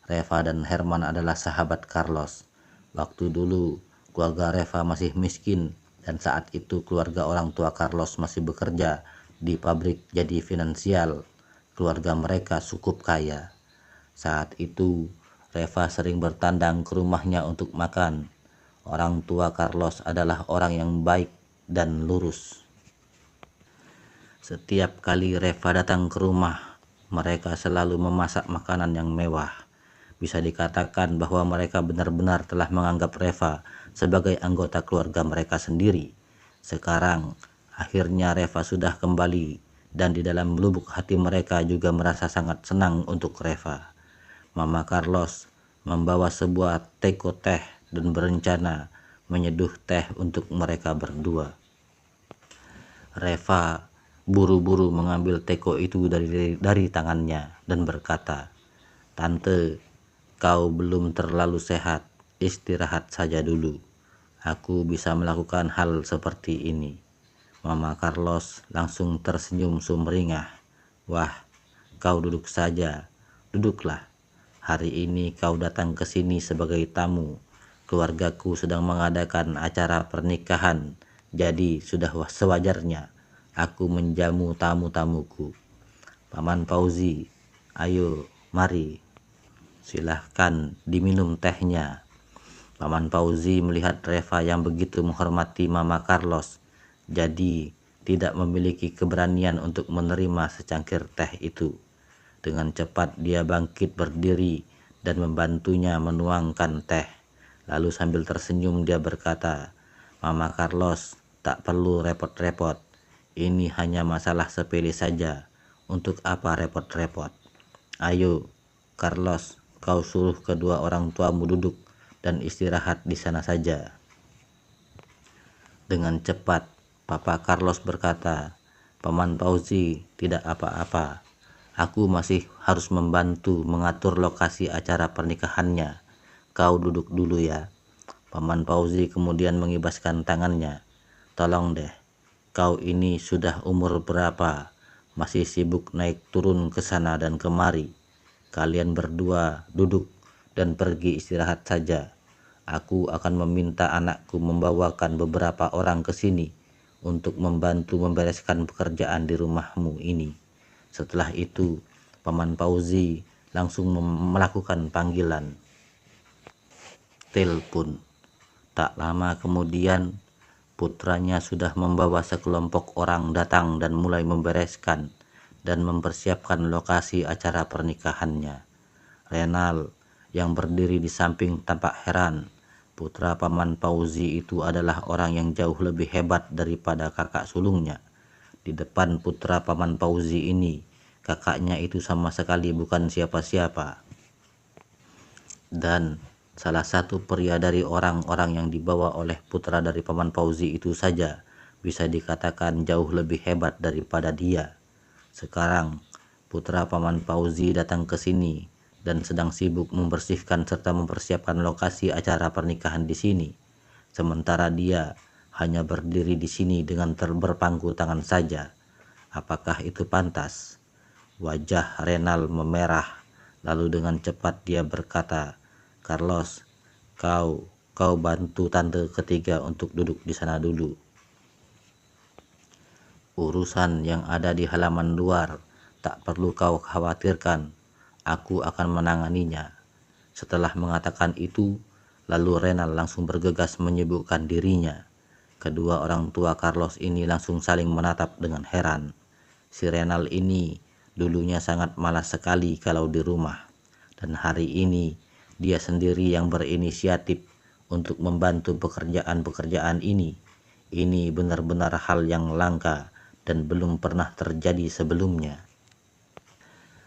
Speaker 1: Reva dan Herman adalah sahabat Carlos. Waktu dulu, keluarga Reva masih miskin dan saat itu keluarga orang tua Carlos masih bekerja di pabrik jadi finansial. Keluarga mereka cukup kaya. Saat itu, Reva sering bertandang ke rumahnya untuk makan. Orang tua Carlos adalah orang yang baik dan lurus. Setiap kali Reva datang ke rumah, mereka selalu memasak makanan yang mewah. Bisa dikatakan bahwa mereka benar-benar telah menganggap Reva sebagai anggota keluarga mereka sendiri. Sekarang, akhirnya Reva sudah kembali dan di dalam lubuk hati mereka juga merasa sangat senang untuk Reva. Mama Carlos membawa sebuah teko teh dan berencana menyeduh teh untuk mereka berdua. Reva buru-buru mengambil teko itu dari tangannya dan berkata, "Tante, kau belum terlalu sehat, istirahat saja dulu. Aku bisa melakukan hal seperti ini." Mama Carlos langsung tersenyum sumringah. "Wah, kau duduk saja, duduklah. Hari ini kau datang ke sini sebagai tamu. Keluargaku sedang mengadakan acara pernikahan, jadi sudah sewajarnya aku menjamu tamu-tamuku. Paman Fauzi, ayo, mari. Silahkan diminum tehnya." Paman Fauzi melihat Reva yang begitu menghormati Mama Carlos, jadi tidak memiliki keberanian untuk menerima secangkir teh itu. Dengan cepat dia bangkit berdiri dan membantunya menuangkan teh. Lalu sambil tersenyum dia berkata, "Mama Carlos, tak perlu repot-repot. Ini hanya masalah sepele saja. Untuk apa repot-repot? Ayo, Carlos, kau suruh kedua orang tuamu duduk dan istirahat di sana saja." Dengan cepat, Papa Carlos berkata, "Paman Fauzi, tidak apa-apa. Aku masih harus membantu mengatur lokasi acara pernikahannya. Kau duduk dulu ya." Paman Fauzi kemudian mengibaskan tangannya. "Tolong deh, kau ini sudah umur berapa? Masih sibuk naik turun ke sana dan kemari. Kalian berdua duduk dan pergi istirahat saja. Aku akan meminta anakku membawakan beberapa orang ke sini untuk membantu membereskan pekerjaan di rumahmu ini." Setelah itu, Paman Fauzi langsung melakukan panggilan telepon. Tak lama kemudian, putranya sudah membawa sekelompok orang datang dan mulai membereskan dan mempersiapkan lokasi acara pernikahannya. Renal yang berdiri di samping tampak heran. Putra Paman Fauzi itu adalah orang yang jauh lebih hebat daripada kakak sulungnya. Di depan putra Paman Fauzi ini, kakaknya itu sama sekali bukan siapa-siapa. Dan salah satu pria dari orang-orang yang dibawa oleh putra dari Paman Fauzi itu saja bisa dikatakan jauh lebih hebat daripada dia. Sekarang, putra Paman Fauzi datang ke sini dan sedang sibuk membersihkan serta mempersiapkan lokasi acara pernikahan di sini. Sementara dia hanya berdiri di sini dengan berpangku tangan saja. Apakah itu pantas? Wajah Renal memerah, lalu dengan cepat dia berkata, "Carlos, kau bantu tante ketiga untuk duduk di sana dulu." Urusan yang ada di halaman luar tak perlu kau khawatirkan, aku akan menanganinya. Setelah mengatakan itu, lalu Renal langsung bergegas menyibukkan dirinya. Kedua orang tua Carlos ini langsung saling menatap dengan heran. Si Renal ini dulunya sangat malas sekali kalau di rumah, dan hari ini dia sendiri yang berinisiatif untuk membantu pekerjaan-pekerjaan ini. Ini benar-benar hal yang langka dan belum pernah terjadi sebelumnya.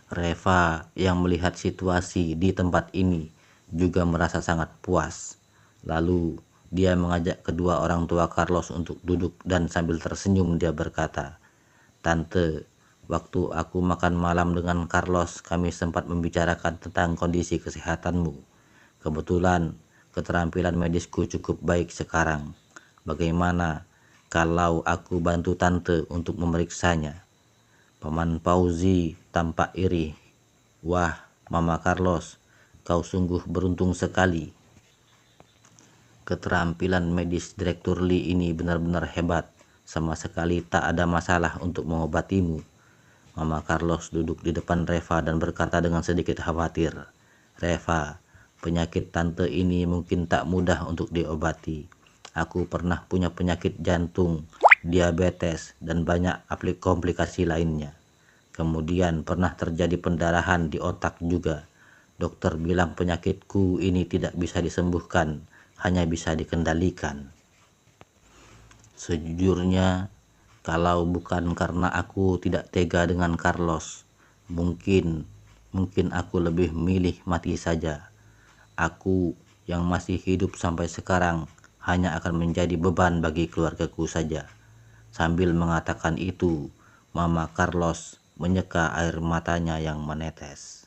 Speaker 1: Reva yang melihat situasi di tempat ini juga merasa sangat puas. Lalu dia mengajak kedua orang tua Carlos untuk duduk dan sambil tersenyum dia berkata, "Tante, waktu aku makan malam dengan Carlos kami sempat membicarakan tentang kondisi kesehatanmu. Kebetulan keterampilan medisku cukup baik sekarang. Bagaimana kalau aku bantu tante untuk memeriksanya?" Paman Fauzi tampak iri. "Wah, Mama Carlos, kau sungguh beruntung sekali. Keterampilan medis Direktur Lee ini benar-benar hebat. Sama sekali tak ada masalah untuk mengobatimu." Mama Carlos duduk di depan Reva dan berkata dengan sedikit khawatir, "Reva, penyakit tante ini mungkin tak mudah untuk diobati. Aku pernah punya penyakit jantung, diabetes, dan banyak komplikasi lainnya. Kemudian pernah terjadi pendarahan di otak juga. Dokter bilang penyakitku ini tidak bisa disembuhkan, hanya bisa dikendalikan. Sejujurnya, kalau bukan karena aku tidak tega dengan Carlos, mungkin aku lebih milih mati saja. Aku yang masih hidup sampai sekarang hanya akan menjadi beban bagi keluargaku saja." Sambil mengatakan itu, Mama Carlos menyeka air matanya yang menetes.